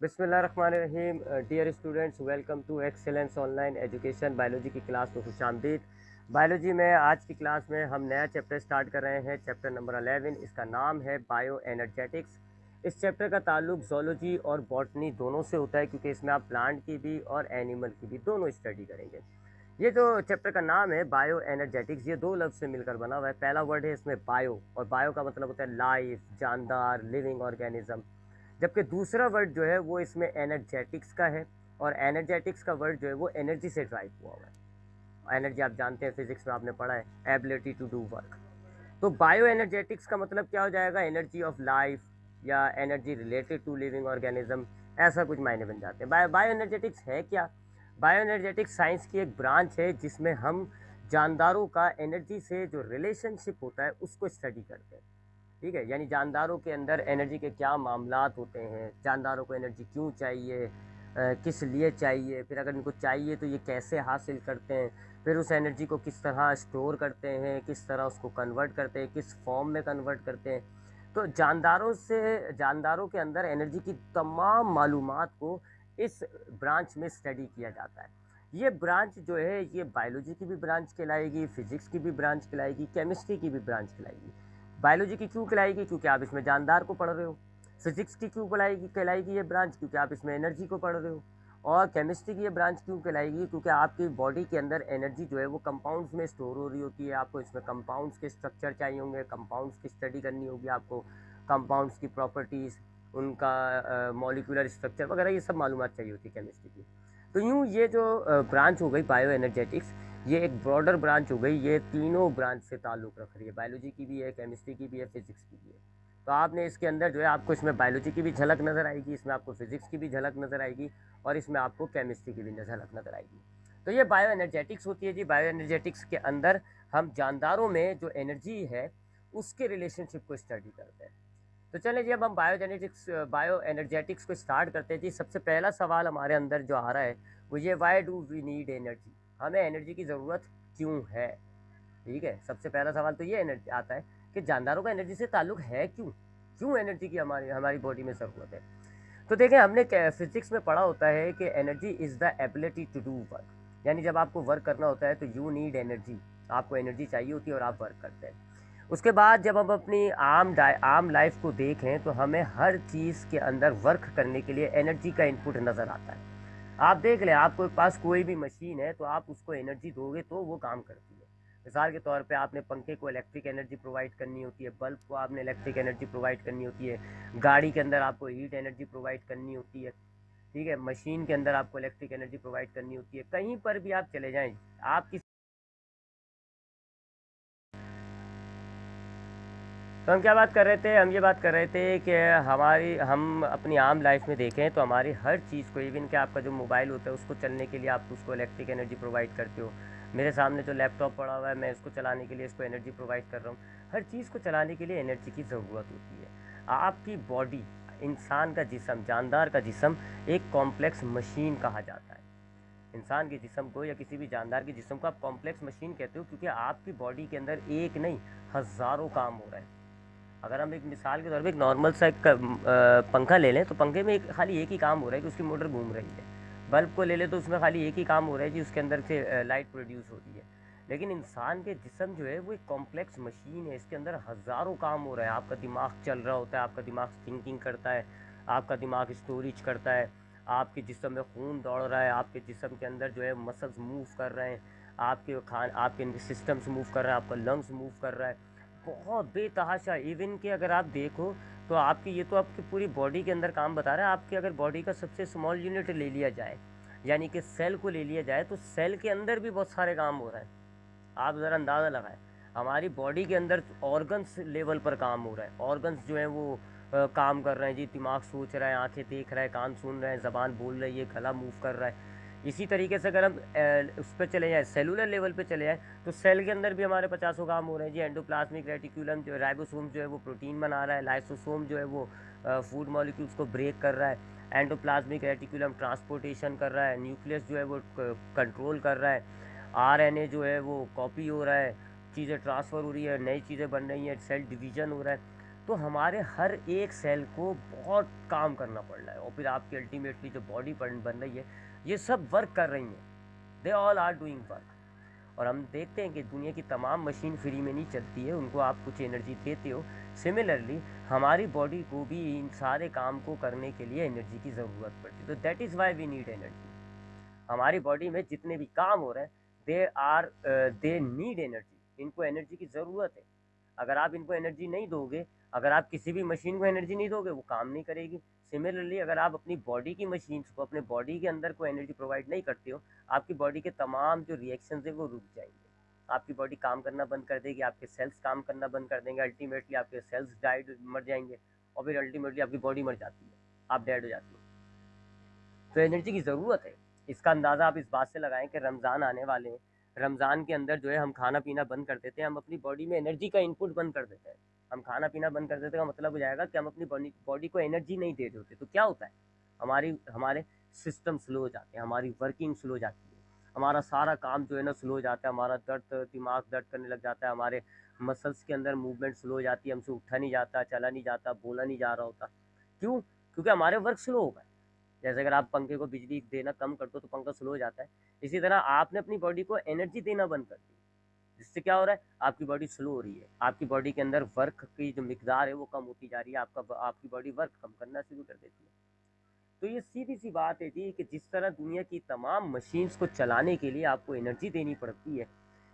बिस्मिल्लाहिर्रहमानिर्रहीम। Dear students, welcome to excellence online education. Biology की class में खुशामदीद। बायोलॉजी में आज की क्लास में हम नया चैप्टर स्टार्ट कर रहे हैं, चैप्टर नंबर 11। इसका नाम है बायो एनर्जेटिक्स। इस चैप्टर का ताल्लुक जोलॉजी और बॉटनी दोनों से होता है, क्योंकि इसमें आप प्लांट की भी और एनिमल की भी दोनों स्टडी करेंगे। ये जो चैप्टर का नाम है बायो एनर्जेटिक्स, ये दो लफ्ज़ से मिलकर बना हुआ है। पहला वर्ड है इसमें बायो, और बायो का मतलब होता है लाइफ, जानदार, लिविंग ऑर्गेनिज्म। जबकि दूसरा वर्ड जो है वो इसमें एनर्जेटिक्स का है, और एनर्जेटिक्स का वर्ड जो है वो एनर्जी से ड्राइव हुआ हुआ है। एनर्जी आप जानते हैं, फिजिक्स में आपने पढ़ा है, एबिलिटी टू डू वर्क। तो बायो एनर्जेटिक्स का मतलब क्या हो जाएगा? एनर्जी ऑफ लाइफ या energy related to living organism, ऐसा कुछ मायने बन जाते हैं। बायो एनर्जेटिक्स है क्या? बायो एनर्जेटिक्स साइंस की एक ब्रांच है जिसमें हम जानदारों का एनर्जी से जो रिलेशनशिप होता है उसको स्टडी करते हैं। ठीक है, यानी जानदारों के अंदर एनर्जी के क्या मामलात होते हैं, जानदारों को एनर्जी क्यों चाहिए, किस लिए चाहिए, फिर अगर इनको चाहिए तो ये कैसे हासिल करते हैं, फिर उस एनर्जी को किस तरह स्टोर करते हैं, किस तरह उसको कन्वर्ट करते हैं, किस फॉर्म में कन्वर्ट करते हैं। तो जानदारों के अंदर एनर्जी की तमाम मालूमात को इस ब्रांच में स्टडी किया जाता है। ये ब्रांच जो है ये बायोलॉजी की भी ब्रांच कहलाएगी, फिजिक्स की भी ब्रांच कहलाएगी, केमिस्ट्री की भी ब्रांच कहलाएगी। बायोलॉजी की क्यों कहलाएगी? क्योंकि आप इसमें जानदार को पढ़ रहे हो। फिजिक्स की क्यों कहलाएगी ये ब्रांच? क्योंकि आप इसमें एनर्जी को पढ़ रहे हो। और केमिस्ट्री की ये ब्रांच क्यों कहलाएगी? क्योंकि आपकी बॉडी के अंदर एनर्जी जो है वो कंपाउंड्स में स्टोर हो रही होती है। आपको इसमें कंपाउंड्स के स्ट्रक्चर चाहिए होंगे, कंपाउंड्स की स्टडी करनी होगी आपको, कंपाउंड्स की प्रॉपर्टीज़, उनका मॉलिक्यूलर स्ट्रक्चर वगैरह, ये सब मालूमात चाहिए होती है केमिस्ट्री की। तो यूँ ये जो ब्रांच हो गई बायो एनर्जेटिक्स, ये एक ब्रॉडर ब्रांच हो गई। ये तीनों ब्रांच से ताल्लुक़ रख रही है, बायोलॉजी की भी है, केमिस्ट्री की भी है, फिजिक्स की भी है। तो आपने इसके अंदर जो है आपको इसमें बायोलॉजी की भी झलक नज़र आएगी, इसमें आपको फिजिक्स की भी झलक नज़र आएगी, और इसमें आपको केमिस्ट्री की भी झलक नज़र आएगी। तो ये बायो एनर्जेटिक्स होती है जी। बायो एनर्जेटिक्स के अंदर हम जानदारों में जो एनर्जी है उसके रिलेशनशिप को स्टडी करते हैं। तो चलें जी, अब हम बायो एनर्जेटिक्स को स्टार्ट करते हैं जी। सबसे पहला सवाल हमारे अंदर जो आ रहा है वो ये, why do we need energy? हमें एनर्जी की ज़रूरत क्यों है? ठीक है, सबसे पहला सवाल तो ये एनर्जी आता है कि जानदारों का एनर्जी से ताल्लुक है क्यों? क्यों एनर्जी की हमारी हमारी बॉडी में ज़रूरत है? तो देखें, हमने फिजिक्स में पढ़ा होता है कि energy is the ability to do work. यानी जब आपको वर्क करना होता है तो यू नीड एनर्जी, आपको एनर्जी चाहिए होती है और आप वर्क करते हैं। उसके बाद जब हम अपनी आम लाइफ को देखें तो हमें हर चीज़ के अंदर वर्क करने के लिए एनर्जी का इनपुट नज़र आता है। आप देख लें, आपके पास कोई भी मशीन है तो आप उसको एनर्जी दोगे तो वो काम करती है। मिसाल के तौर पे आपने पंखे को इलेक्ट्रिक एनर्जी प्रोवाइड करनी होती है, बल्ब को आपने इलेक्ट्रिक एनर्जी प्रोवाइड करनी होती है, गाड़ी के अंदर आपको हीट एनर्जी प्रोवाइड करनी होती है। ठीक है, मशीन के अंदर आपको इलेक्ट्रिक एनर्जी प्रोवाइड करनी होती है। कहीं पर भी आप चले जाएं, आप किस तो हम क्या बात कर रहे थे? हम ये बात कर रहे थे कि हम अपनी आम लाइफ में देखें तो हमारी हर चीज़ को, इवन कि आपका जो मोबाइल होता है उसको चलने के लिए आप उसको इलेक्ट्रिक एनर्जी प्रोवाइड करते हो। मेरे सामने जो लैपटॉप पड़ा हुआ है, मैं इसको चलाने के लिए इसको एनर्जी प्रोवाइड कर रहा हूँ। हर चीज़ को चलाने के लिए एनर्जी की ज़रूरत होती है। आपकी बॉडी, इंसान का जिस्म, जानदार का जिस्म एक कॉम्प्लेक्स मशीन कहा जाता है। इंसान के जिस्म को या किसी भी जानदार के जिस्म को आप कॉम्प्लेक्स मशीन कहते हो, क्योंकि आपकी बॉडी के अंदर एक नहीं हज़ारों काम हो रहे हैं। अगर हम एक मिसाल के तौर पे एक नॉर्मल सा पंखा ले लें तो पंखे में खाली एक ही काम हो रहा है कि उसकी मोटर घूम रही है। बल्ब को ले लें तो उसमें खाली एक ही काम हो रहा है कि उसके अंदर से लाइट प्रोड्यूस हो रही है। लेकिन इंसान के जिस्म जो है वो एक कॉम्प्लेक्स मशीन है, इसके अंदर हज़ारों काम हो रहा है। आपका दिमाग चल रहा होता है, आपका दिमाग थिंकिंग करता है, आपका दिमाग स्टोरेज करता है, आपके जिस्म में खून दौड़ रहा है, आपके जिस्म के अंदर जो है मसल्स मूव कर रहे हैं, आपके सिस्टम्स मूव कर रहे हैं, आपका लंग्स मूव कर रहा है। बहुत बेतहाशा, इवन कि अगर आप देखो तो आपकी पूरी बॉडी के अंदर काम बता रहा है। आपकी अगर बॉडी का सबसे स्मॉल यूनिट ले लिया जाए, यानी कि सेल को ले लिया जाए, तो सेल के अंदर भी बहुत सारे काम हो रहे हैं। आप ज़रा अंदाज़ा लगाएं, हमारी बॉडी के अंदर ऑर्गन्स लेवल पर काम हो रहा है। ऑर्गन्स जो हैं वो काम कर रहे हैं जी। दिमाग सोच रहा है, आंखें देख रहा है, कान सुन रहे हैं, ज़बान बोल रही है, गला मूव कर रहा है। इसी तरीके से अगर हम उस पर चले जाएँ, सेलुलर लेवल पे चले जाएँ, तो सेल के अंदर भी हमारे पचासों काम हो रहे हैं जी। एंडोप्लाज्मिक रेटिकुलम जो राइबोसोम जो है वो प्रोटीन बना रहा है, लाइसोसोम जो है वो फूड मॉलिक्यूल्स को ब्रेक कर रहा है, एंडोप्लाज्मिक रेटिकुलम ट्रांसपोर्टेशन कर रहा है, न्यूक्लियस जो है वो कंट्रोल कर रहा है, आरएनए जो है वो कॉपी हो रहा है, चीज़ें ट्रांसफ़र हो रही है, नई चीज़ें बन रही हैं, सेल डिवीज़न हो रहा है। तो हमारे हर एक सेल को बहुत काम करना पड़ रहा है, और फिर आपकी अल्टीमेटली जो बॉडी बन रही है ये सब वर्क कर रही हैं, they all are doing work. और हम देखते हैं कि दुनिया की तमाम मशीन फ्री में नहीं चलती है, उनको आप कुछ एनर्जी देते हो। सिमिलरली हमारी बॉडी को भी इन सारे काम को करने के लिए एनर्जी की ज़रूरत पड़ती है, तो that is why we need energy. हमारी बॉडी में जितने भी काम हो रहे हैं दे नीड एनर्जी, इनको एनर्जी की ज़रूरत है। अगर आप इनको एनर्जी नहीं दोगे, अगर आप किसी भी मशीन को एनर्जी नहीं दोगे, वो काम नहीं करेगी। सिमिलरली अगर आप अपनी बॉडी की मशीन्स को, अपने बॉडी के अंदर को एनर्जी प्रोवाइड नहीं करते हो, आपकी बॉडी के तमाम जो रिएक्शंस है वो रुक जाएंगे, आपकी बॉडी काम करना बंद कर देगी, आपके सेल्स काम करना बंद कर देंगे, अल्टीमेटली आपके सेल्स डाइड मर जाएंगे, और फिर अल्टीमेटली आपकी बॉडी मर जाती है, आप डेड हो जाती है। तो एनर्जी की ज़रूरत है। इसका अंदाज़ा आप इस बात से लगाएं कि रमज़ान आने वाले हैं, रमज़ान के अंदर जो है हम खाना पीना बंद कर देते हैं, हम अपनी बॉडी में एनर्जी का इनपुट बंद कर देते हैं। हम खाना पीना बंद कर देते हैं का मतलब हो जाएगा कि हम अपनी बॉडी को एनर्जी नहीं दे रहे होते। तो क्या होता है, हमारे सिस्टम स्लो हो जाते हैं, हमारी वर्किंग स्लो हो जाती है, हमारा सारा काम जो है ना स्लो हो जाता है, हमारा दिमाग दर्द करने लग जाता है, हमारे मसल्स के अंदर मूवमेंट स्लो हो जाती है, हमसे उठा नहीं जाता, चला नहीं जाता, बोला नहीं जा रहा होता। क्यों? क्योंकि हमारे वर्क स्लो हो गए। जैसे अगर आप पंखे को बिजली देना कम कर दो तो पंखा स्लो हो जाता है, इसी तरह आपने अपनी बॉडी को एनर्जी देना बंद कर दी, जिससे क्या हो रहा है, आपकी बॉडी स्लो हो रही है, आपकी बॉडी के अंदर वर्क की जो मिकदार है वो कम होती जा रही है, आपकी बॉडी वर्क कम करना शुरू कर देती है। तो ये सीधी सी बात है जी कि जिस तरह दुनिया की तमाम मशीन्स को चलाने के लिए आपको एनर्जी देनी पड़ती है,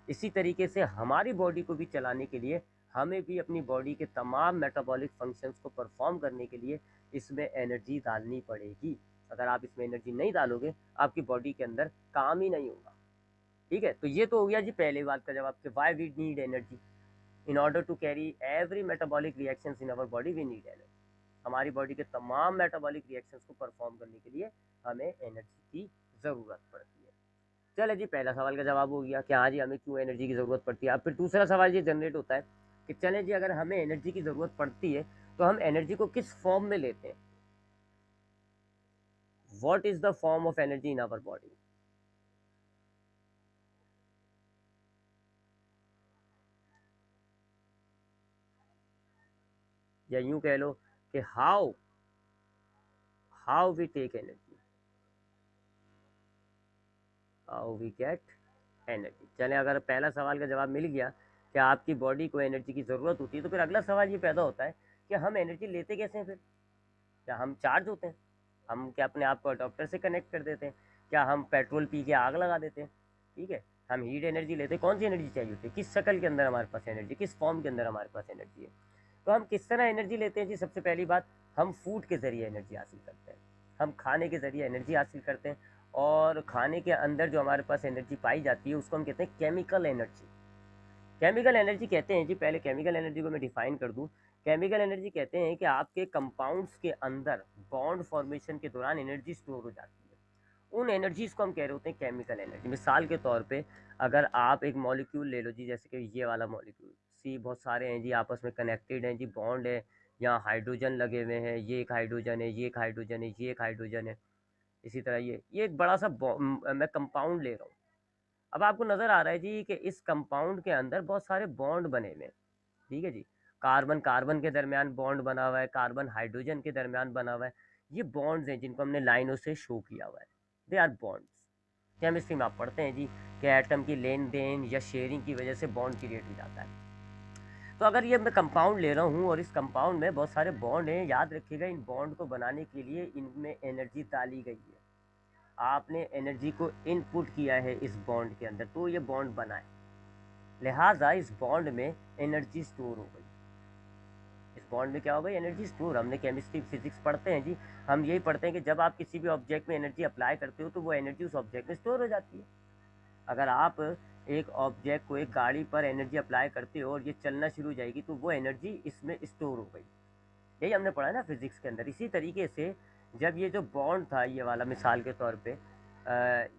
इसी तरीके से हमारी बॉडी को भी चलाने के लिए हमें भी अपनी बॉडी के तमाम मेटाबॉलिक फंक्शंस को परफॉर्म करने के लिए इसमें एनर्जी डालनी पड़ेगी। अगर आप इसमें एनर्जी नहीं डालोगे, आपकी बॉडी के अंदर काम ही नहीं होगा। ठीक है, तो ये तो हो गया जी पहली बात का जवाब कि why we need energy. In order to carry every metabolic reactions in our body we need energy. हमारी बॉडी के तमाम मेटाबॉलिक रिएक्शंस को परफॉर्म करने के लिए हमें एनर्जी की ज़रूरत पड़ती है। चले जी, पहला सवाल का जवाब हो गया कि हाँ जी हमें क्यों एनर्जी की ज़रूरत पड़ती है। अब फिर दूसरा सवाल ये जनरेट होता है कि चले जी अगर हमें एनर्जी की ज़रूरत पड़ती है तो हम एनर्जी को किस फॉर्म में लेते हैं, what is the form of energy in our body. या यूं कह लो कि how we take energy, how we get energy. चलें, अगर पहला सवाल का जवाब मिल गया कि आपकी बॉडी को एनर्जी की ज़रूरत होती है, तो फिर अगला सवाल ये पैदा होता है कि हम एनर्जी लेते कैसे हैं। फिर क्या हम चार्ज होते हैं, हम क्या अपने आप को डॉक्टर से कनेक्ट कर देते हैं, क्या हम पेट्रोल पी के आग लगा देते हैं। ठीक है, हम हीट एनर्जी लेते हैं, कौन सी एनर्जी चाहिए होती है, किस शक्ल के अंदर हमारे पास एनर्जी, किस फॉर्म के अंदर हमारे पास एनर्जी है। तो हम किस तरह एनर्जी लेते हैं जी, सबसे पहली बात, हम फूड के ज़रिए एनर्जी हासिल करते हैं, हम खाने के ज़रिए एनर्जी हासिल करते हैं। और खाने के अंदर जो हमारे पास एनर्जी पाई जाती है उसको हम कहते हैं केमिकल एनर्जी। केमिकल एनर्जी कहते हैं जी, पहले केमिकल एनर्जी को मैं डिफाइन कर दूं। केमिकल एनर्जी कहते हैं कि आपके कंपाउंड्स के अंदर बॉन्ड फॉर्मेशन के दौरान एनर्जी स्टोर हो जाती है, उन एनर्जीज को हम कह रहे होते हैं केमिकल एनर्जी। मिसाल के तौर पे अगर आप एक मॉलिक्यूल ले लो जी, जैसे कि ये वाला मॉलिक्यूल सी, बहुत सारे हैं जी, आपस में कनेक्टेड हैं जी, बॉन्ड है, यहाँ हाइड्रोजन लगे हुए हैं, ये एक हाइड्रोजन है, ये एक हाइड्रोजन है, ये एक हाइड्रोजन है। इसी तरह ये एक बड़ा सा मैं कंपाउंड ले रहा हूँ। अब आपको नज़र आ रहा है जी कि इस कंपाउंड के अंदर बहुत सारे बॉन्ड बने हुए हैं। ठीक है जी, कार्बन कार्बन के दरमियान बॉन्ड बना हुआ है, कार्बन हाइड्रोजन के दरमियान बना हुआ है। ये बॉन्ड्स हैं जिनको हमने लाइनों से शो किया हुआ है, दे आर बॉन्ड्स। केमिस्ट्री में आप पढ़ते हैं जी कि एटम की लेन देन या शेयरिंग की वजह से बॉन्ड क्रिएट हो जाता है। तो अगर ये मैं कंपाउंड ले रहा हूँ और इस कंपाउंड में बहुत सारे बॉन्ड हैं, याद रखिएगा इन बॉन्ड को बनाने के लिए इनमें एनर्जी डाली गई है, आपने एनर्जी को इनपुट किया है इस बॉन्ड के अंदर, तो ये बॉन्ड बना है, लिहाजा इस बॉन्ड में एनर्जी स्टोर हो गई। इस बॉन्ड में क्या हो गई, एनर्जी स्टोर। हमने केमिस्ट्री फिजिक्स पढ़ते हैं जी, हम यही पढ़ते हैं कि जब आप किसी भी ऑब्जेक्ट में एनर्जी अप्लाई करते हो तो वो एनर्जी उस ऑब्जेक्ट में स्टोर हो जाती है। अगर आप एक ऑब्जेक्ट को, एक गाड़ी पर एनर्जी अप्लाई करते हो और ये चलना शुरू हो जाएगी तो वो एनर्जी इसमें स्टोर हो गई। यही हमने पढ़ा है ना फिजिक्स के अंदर। इसी तरीके से जब ये जो बॉन्ड था, ये वाला मिसाल के तौर पे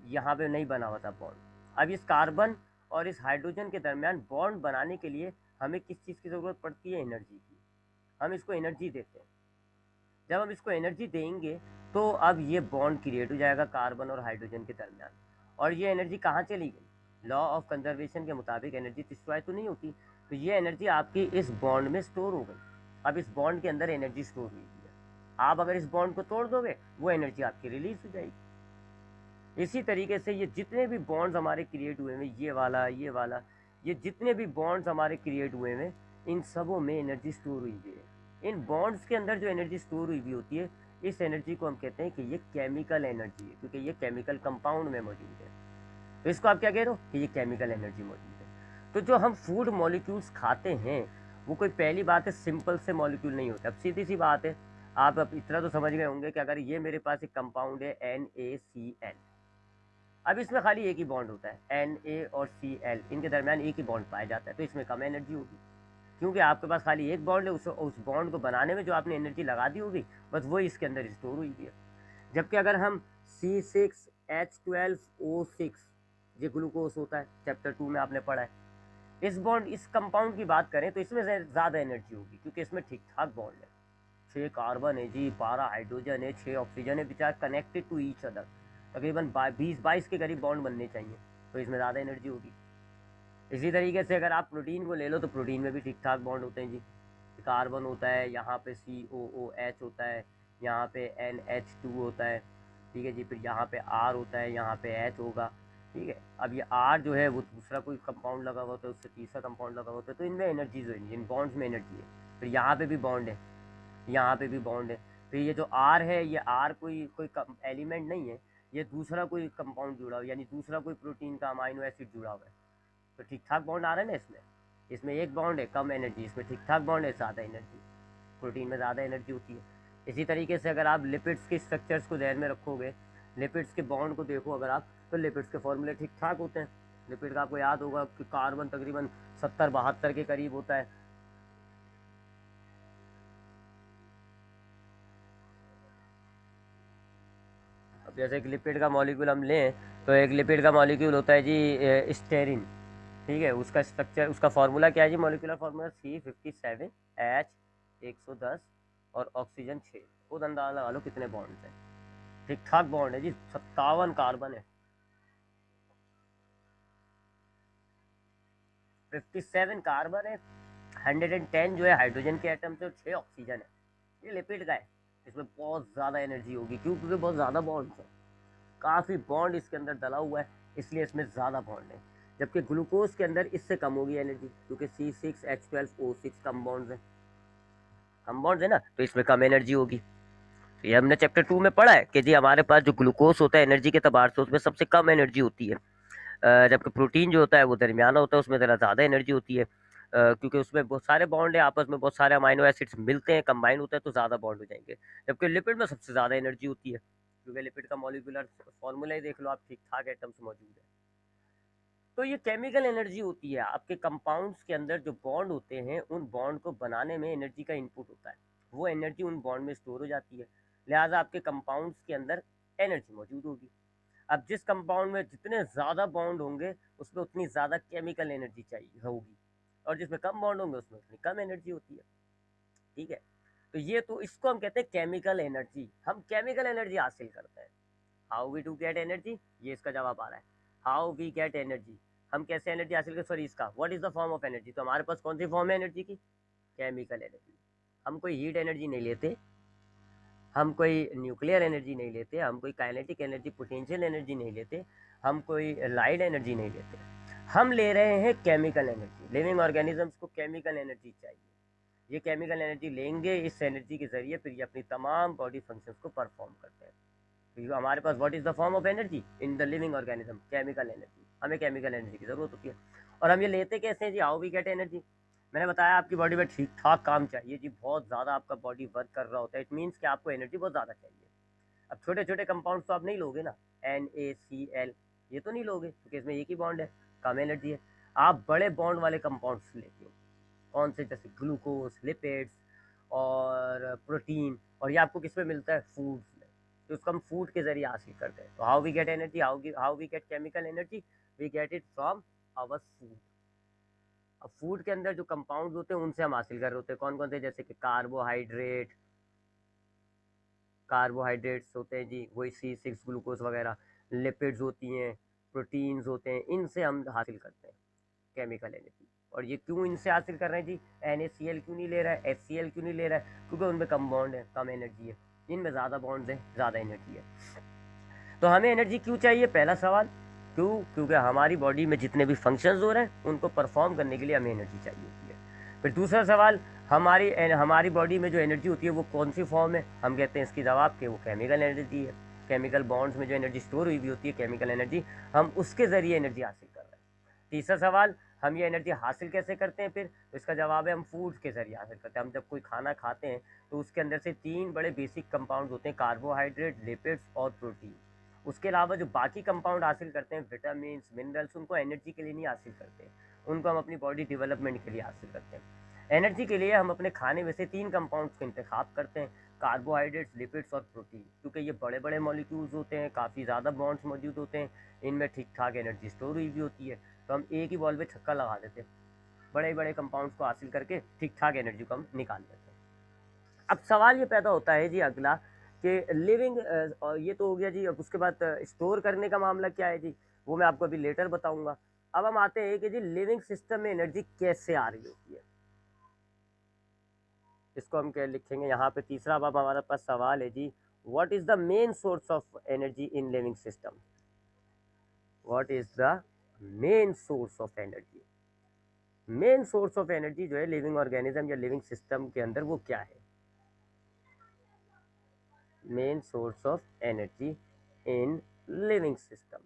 यहाँ पे नहीं बना हुआ था बॉन्ड, अब इस कार्बन और इस हाइड्रोजन के दरमियान बॉन्ड बनाने के लिए हमें किस चीज़ की ज़रूरत पड़ती है, एनर्जी की। हम इसको एनर्जी देते हैं, जब हम इसको एनर्जी देंगे तो अब ये बॉन्ड क्रिएट हो जाएगा कार्बन और हाइड्रोजन के दरमियान। और ये एनर्जी कहाँ चली गई, लॉ ऑफ कंजर्वेशन के मुताबिक एनर्जी डिस्ट्रॉय तो नहीं होती, तो ये एनर्जी आपकी इस बॉन्ड में स्टोर हो गई। अब इस बॉन्ड के अंदर एनर्जी स्टोर हुई है, आप अगर इस बॉन्ड को तोड़ दोगे वो एनर्जी आपकी रिलीज हो जाएगी। इसी तरीके से ये जितने भी बॉन्ड्स हमारे क्रिएट हुए हैं, ये वाला, ये जितने भी बॉन्ड्स हमारे क्रिएट हुए हैं, इन सबों में एनर्जी स्टोर हुई हुई है। इन बॉन्ड्स के अंदर जो एनर्जी स्टोर हुई हुई होती है, इस एनर्जी को हम कहते हैं कि ये केमिकल एनर्जी है, क्योंकि ये केमिकल कंपाउंड में मौजूद है। तो इसको आप क्या कह रहे हो कि ये केमिकल एनर्जी मौजूद है। तो जो हम फूड मॉलिक्यूल्स खाते हैं वो कोई पहली बात है सिंपल से मॉलिक्यूल नहीं होते। अब सीधी सी बात है, आप अब इतना तो समझ गए होंगे कि अगर ये मेरे पास एक कंपाउंड है NaCl, अब इसमें खाली एक ही बॉन्ड होता है, Na और Cl, इनके दरमियान एक ही बॉन्ड पाया जाता है, तो इसमें कम एनर्जी होगी, क्योंकि आपके पास खाली एक बॉन्ड है। उस बॉन्ड को बनाने में जो आपने एनर्जी लगा दी होगी बस वही इसके अंदर स्टोर हुई है। जबकि अगर हम C6H12O6, ये ग्लूकोज होता है, चैप्टर 2 में आपने पढ़ा है, इस कंपाउंड की बात करें तो इसमें ज़्यादा एनर्जी होगी, क्योंकि इसमें ठीक ठाक बॉन्ड है, 6 कार्बन है जी, 12 हाइड्रोजन है, 6 ऑक्सीजन है, which are connected to each other, तकरीबन 20-22 के करीब बॉन्ड बनने चाहिए, तो इसमें ज़्यादा एनर्जी होगी। इसी तरीके से अगर आप प्रोटीन को ले लो तो प्रोटीन में भी ठीक ठाक बॉन्ड होते हैं जी, कार्बन होता है, यहाँ पे COOH होता है, यहाँ पे NH2 होता है, ठीक है जी, फिर यहाँ पे R होता है, यहाँ पे H होगा, ठीक है। अब ये R जो है वो दूसरा कोई कंपाउंड लगा हुआ होता है, उससे तीसरा कंपाउंड लगा होता है, तो इनमें एनर्जी जो है, इन बॉन्ड्स में एनर्जी है। फिर यहाँ पे भी बॉन्ड है, यहाँ पे भी बॉन्ड है। फिर ये जो R है, ये R कोई एलिमेंट नहीं है, ये दूसरा कोई कंपाउंड जुड़ा हुआ, यानी दूसरा कोई प्रोटीन का अमाइनो एसिड जुड़ा हुआ है, तो ठीक ठाक बॉन्ड आ रहा है ना इसमें। इसमें एक बॉन्ड है कम एनर्जी, इसमें ठीक ठाक बॉन्ड है ज़्यादा एनर्जी, प्रोटीन में ज़्यादा एनर्जी होती है। इसी तरीके से अगर आप लिपिड्स के स्ट्रक्चर्स को ध्यान में रखोगे, लिपिड्स के बॉन्ड को देखो अगर आप, तो लिपिड्स के फॉर्मूले ठीक ठाक होते हैं। लिपिड का आपको याद होगा कि कार्बन तकरीबन 70-72 के करीब होता है, अब जैसे एक लिपिड का मॉलिक्यूल हम लें तो एक लिपिड का मॉलिक्यूल होता है जी स्टेरिन, ठीक है। उसका स्ट्रक्चर, उसका फार्मूला क्या है जी, मॉलिक्यूलर फार्मूला C57H110 और ऑक्सीजन 6, खुद अंदाजा लगा लो कितने बॉन्ड्स हैं, ठीक ठाक बॉन्ड है जी, 57 कार्बन है, 57 कार्बन है, 110 जो है हाइड्रोजन के एटम से और 6 ऑक्सीजन है, ये लिपिड का है। इसमें बहुत ज़्यादा एनर्जी होगी, क्यों? क्योंकि बहुत ज़्यादा बॉन्ड्स हैं, काफ़ी बॉन्ड इसके अंदर डला हुआ है, इसलिए इसमें ज़्यादा बॉन्ड है। जबकि ग्लूकोज के अंदर इससे कम होगी एनर्जी, क्योंकि C6H12O6 कम बॉन्ड्स हैं, कम बॉन्ड्स है ना, तो इसमें कम एनर्जी होगी। तो ये हमने चैप्टर 2 में पढ़ा है कि जी हमारे पास जो ग्लूकोज होता है एनर्जी के तबार से उसमें सबसे कम एनर्जी होती है, जबकि प्रोटीन जो होता है वो दरमियाना होता है, उसमें ज़रा ज़्यादा एनर्जी होती है, क्योंकि उसमें बहुत सारे बॉन्ड है, आपस में बहुत सारे अमाइनो एसिड्स मिलते हैं, कंबाइन होते हैं, तो ज़्यादा बॉन्ड हो जाएंगे। जबकि लिपिड में सबसे ज़्यादा एनर्जी होती है, क्योंकि लिपिड का मॉलिक्यूलर फॉर्मूला ही देख लो आप, ठीक ठाक एटम्स मौजूद है। तो ये केमिकल एनर्जी होती है, आपके कंपाउंड्स के अंदर जो बॉन्ड होते हैं उन बॉन्ड को बनाने में एनर्जी का इनपुट होता है, वो एनर्जी उन बॉन्ड में स्टोर हो जाती है, लिहाजा आपके कंपाउंड्स के अंदर एनर्जी मौजूद होगी। अब जिस कंपाउंड में जितने ज़्यादा बॉन्ड होंगे उसमें उतनी ज़्यादा केमिकल एनर्जी चाहिए होगी, और जिसमें कम बॉन्ड होंगे उसमें उतनी कम एनर्जी होती है, ठीक है। तो ये, तो इसको हम कहते हैं केमिकल एनर्जी। हम केमिकल एनर्जी हासिल करते हैं, how we do get energy, ये इसका जवाब आ रहा है, हाउ वी गेट एनर्जी, हम कैसे एनर्जी हासिल करें, सॉरी इसका what is the form of energy. तो हमारे पास कौन सी फॉर्म है एनर्जी की, केमिकल एनर्जी। हम कोई हीट एनर्जी नहीं लेते, हम कोई न्यूक्लियर एनर्जी नहीं लेते, हम कोई काइनेटिक एनर्जी, पोटेंशियल एनर्जी नहीं लेते, हम कोई लाइट एनर्जी नहीं लेते, हम ले रहे हैं केमिकल एनर्जी। लिविंग ऑर्गेनिजम्स को केमिकल एनर्जी चाहिए, ये केमिकल एनर्जी लेंगे, इस एनर्जी के ज़रिए फिर ये अपनी तमाम बॉडी फंक्शंस को परफॉर्म करते हैं। तो हमारे पास what is the form of energy in the living organism, chemical energy. हमें केमिकल एनर्जी की ज़रूरत होती है, और हम ये लेते कैसे हैं जी, हाउ वी गेट एनर्जी। मैंने बताया आपकी बॉडी में ठीक ठाक काम चाहिए जी, बहुत ज़्यादा आपका बॉडी वर्क कर रहा होता है, इट मीन्स कि आपको एनर्जी बहुत ज़्यादा चाहिए। अब छोटे छोटे कंपाउंड्स तो आप नहीं लोगे ना, NaCl, ये तो नहीं लोगे क्योंकि इसमें एक ही बॉन्ड है, कम एनर्जी है। आप बड़े बॉन्ड वाले कंपाउंड्स लेते हो, कौन से, जैसे ग्लूकोज, लिपिड्स और प्रोटीन, और ये आपको किस में मिलता है, फूड्स में, तो उसको हम फूड के जरिए हासिल करते हैं। तो how we get energy, how we get chemical energy, we get it from our food. अब फूड के अंदर जो कंपाउंड होते हैं उनसे हम हासिल कर रहे होते हैं, कौन कौन से, जैसे कि कार्बोहाइड्रेट्स होते हैं जी, वही C6 ग्लूकोज वगैरह, लिपिड्स होती हैं, प्रोटीन्स होते हैं, इनसे हम हासिल करते हैं केमिकल एनर्जी। और ये क्यों इनसे हासिल कर रहे हैं जी? NaCl क्यों नहीं ले रहा है, HCl क्यों नहीं ले रहा है? क्योंकि उनमें कम बॉन्ड है, कम एनर्जी है। इनमें ज़्यादा बॉन्ड है, ज़्यादा एनर्जी है। तो हमें एनर्जी क्यों चाहिए? पहला सवाल क्यों? क्योंकि हमारी बॉडी में जितने भी फंक्शंस हो रहे हैं उनको परफॉर्म करने के लिए हमें एनर्जी चाहिए होती है। फिर दूसरा सवाल, हमारी बॉडी में जो एनर्जी होती है वो कौन सी फॉर्म है? हम कहते हैं इसकी जवाब कि वो केमिकल एनर्जी है। केमिकल बॉन्ड्स में जो एनर्जी स्टोर हुई भी होती है, केमिकल एनर्जी, हम उसके ज़रिए एनर्जी हासिल कर रहे हैं। तीसरा सवाल, हम ये एनर्जी हासिल कैसे करते हैं? फिर तो इसका जवाब है हम फूड के ज़रिए हासिल करते हैं। हम जब कोई खाना खाते हैं तो उसके अंदर से 3 बड़े बेसिक कंपाउंड होते हैं, कार्बोहाइड्रेट, लिपिड्स और प्रोटीन। उसके अलावा जो बाकी कंपाउंड हासिल करते हैं, विटामिन, मिनरल्स, उनको एनर्जी के लिए नहीं हासिल करते, उनको हम अपनी बॉडी डेवलपमेंट के लिए हासिल करते हैं। एनर्जी के लिए हम अपने खाने में से 3 कंपाउंड्स का इंतखाब करते हैं, कार्बोहाइड्रेट्स, लिपिड्स और प्रोटीन, क्योंकि ये बड़े बड़े मॉलिक्यूल्स होते हैं, काफ़ी ज़्यादा बॉन्ड्स मौजूद होते हैं, इनमें ठीक ठाक एनर्जी स्टोर हुई भी होती है। तो हम एक ही बॉल में छक्का लगा देते हैं, बड़े बड़े कंपाउंड्स को हासिल करके ठीक ठाक एनर्जी को हम निकाल लेते हैं। अब सवाल ये पैदा होता है जी अगला कि लिविंग, ये तो हो गया जी। अब उसके बाद स्टोर करने का मामला क्या है जी, वो मैं आपको अभी लेटर बताऊंगा। अब हम आते हैं कि जी लिविंग सिस्टम में एनर्जी कैसे आ रही होती है। इसको हम क्या लिखेंगे यहाँ पे? तीसरा अब हमारे पास सवाल है जी, what is the main source of energy in living system? What is the main source of energy? Main source of energy जो है लिविंग ऑर्गेनिज्म या लिविंग सिस्टम के अंदर, वो क्या है? Main source of energy in living system,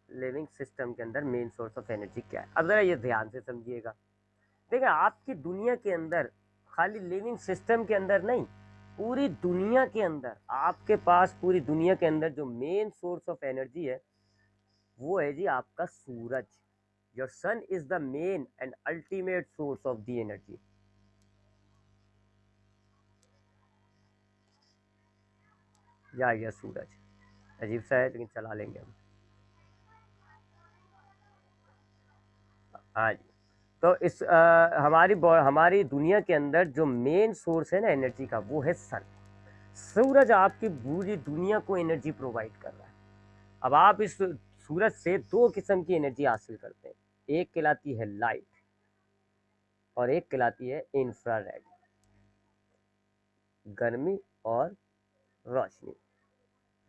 living system के अंदर मेन सोर्स ऑफ एनर्जी क्या है? अब जरा ये ध्यान से समझिएगा। देखिए, आपकी दुनिया के अंदर, खाली लिविंग सिस्टम के अंदर नहीं, पूरी दुनिया के अंदर, आपके पास पूरी दुनिया के अंदर जो मेन सोर्स ऑफ एनर्जी है वो है जी आपका सूरज। Your sun is the main and ultimate source of the energy. या सूरज अजीब सा है लेकिन चला लेंगे हम। हाँ जी। तो इस हमारी दुनिया के अंदर जो मेन सोर्स है ना एनर्जी का, वो है सन। सूरज आपकी पूरी दुनिया को एनर्जी प्रोवाइड कर रहा है। अब आप इस सूरज से 2 किस्म की एनर्जी हासिल करते हैं, एक कहलाती है लाइट और एक कहलाती है इंफ्रारेड, गर्मी और रोशनी।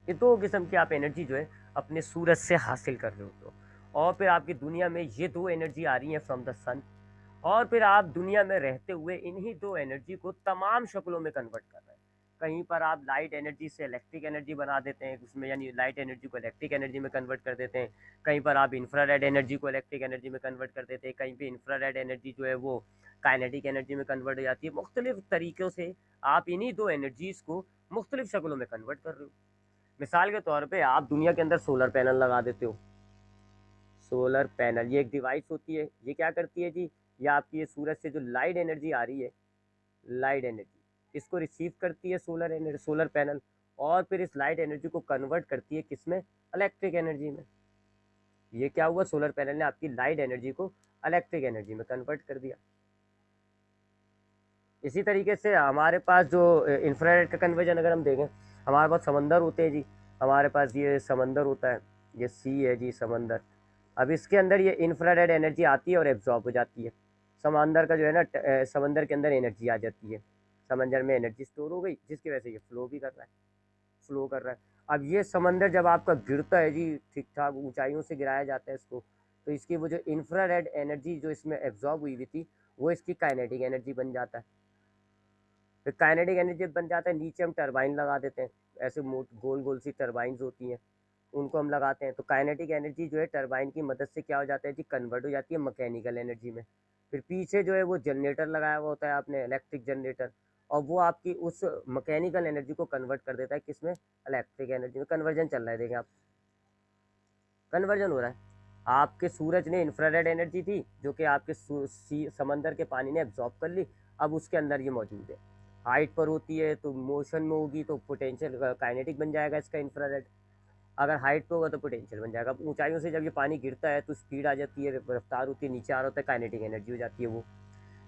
ये 2 किस्म की आप एनर्जी जो है अपने सूरज से हासिल कर रहे होते हो। और फिर आपकी दुनिया में ये 2 एनर्जी आ रही हैं फ्रॉम द सन, और फिर आप दुनिया में रहते हुए इन्हीं 2 एनर्जी को तमाम शक्लों में कन्वर्ट कर रहे हैं। कहीं पर आप लाइट एनर्जी से इलेक्ट्रिक एनर्जी बना देते हैं उसमें, यानी लाइट एनर्जी को इलेक्ट्रिक एनर्जी में कन्वर्ट कर देते हैं। कहीं पर आप इंफ्रारेड एनर्जी को इलेक्ट्रिक एनर्जी में कन्वर्ट कर देते हैं। कहीं पे इंफ्रारेड एनर्जी जो है वो काइनेटिक एनर्जी में कन्वर्ट हो जाती है। मुख्तलिफ तरीक़ों से आप इन्हीं 2 एनर्जीज़ को मुख्तलिफ शक्लों में कन्वर्ट कर रहे हो। मिसाल के तौर पे आप दुनिया के अंदर सोलर पैनल लगा देते हो। सोलर पैनल ये एक डिवाइस होती है, ये क्या करती है जी, ये आपकी ये सूरज से जो लाइट एनर्जी आ रही है, लाइट एनर्जी, इसको रिसीव करती है सोलर पैनल, और फिर इस लाइट एनर्जी को कन्वर्ट करती है किसमें? इलेक्ट्रिक एनर्जी में। ये क्या हुआ, सोलर पैनल ने आपकी लाइट एनर्जी को इलेक्ट्रिक एनर्जी में कन्वर्ट कर दिया। इसी तरीके से हमारे पास जो इंफ्रारेड का कन्वर्जन अगर हम देखें, हमारे पास समंदर होते हैं जी, हमारे पास ये समंदर होता है, ये सी है जी समंदर। अब इसके अंदर ये इंफ्रारेड एनर्जी आती है और एब्जॉर्ब हो जाती है। समंदर का जो है ना, समंदर के अंदर एनर्जी आ जाती है, समंदर में एनर्जी स्टोर हो गई, जिसकी वजह से ये फ्लो भी कर रहा है, फ्लो कर रहा है। अब ये समंदर जब आपका गिरता है जी, ठीक ठाक ऊंचाइयों से गिराया जाता है इसको, तो इसकी वो जो इंफ्रारेड एनर्जी जो इसमें एब्जॉर्ब हुई हुई थी, वो इसकी काइनेटिक एनर्जी बन जाता है। फिर काइनेटिक एनर्जी बन जाता है, नीचे हम टरबाइन लगा देते हैं, ऐसे गोल गोल सी टरबाइंस होती हैं, उनको हम लगाते हैं। तो काइनेटिक एनर्जी जो है टरबाइन की मदद से क्या हो जाता है जी, कन्वर्ट हो जाती है मैकेनिकल एनर्जी में। फिर पीछे जो है वो जनरेटर लगाया हुआ होता है आपने, इलेक्ट्रिक जनरेटर, और वो आपकी उस मैकेनिकल एनर्जी को कन्वर्ट कर देता है किसमें? इलेक्ट्रिक एनर्जी में। कन्वर्जन चल रहा है, देखें आप, कन्वर्जन हो रहा है। आपके सूरज ने इंफ्रारेड एनर्जी थी जो कि आपके समंदर के पानी ने एब्जॉर्ब कर ली, अब उसके अंदर ये मौजूद है। हाइट पर होती है तो मोशन में होगी तो पोटेंशियल काइनेटिक बन जाएगा इसका इंफ्रारेड, अगर हाइट पे होगा तो पोटेंशियल बन जाएगा। ऊंचाइयों से जब ये पानी गिरता है तो स्पीड आ जाती है, रफ्तार होती है, नीचे आ रहा होता है, काइनेटिक एनर्जी हो जाती है वो।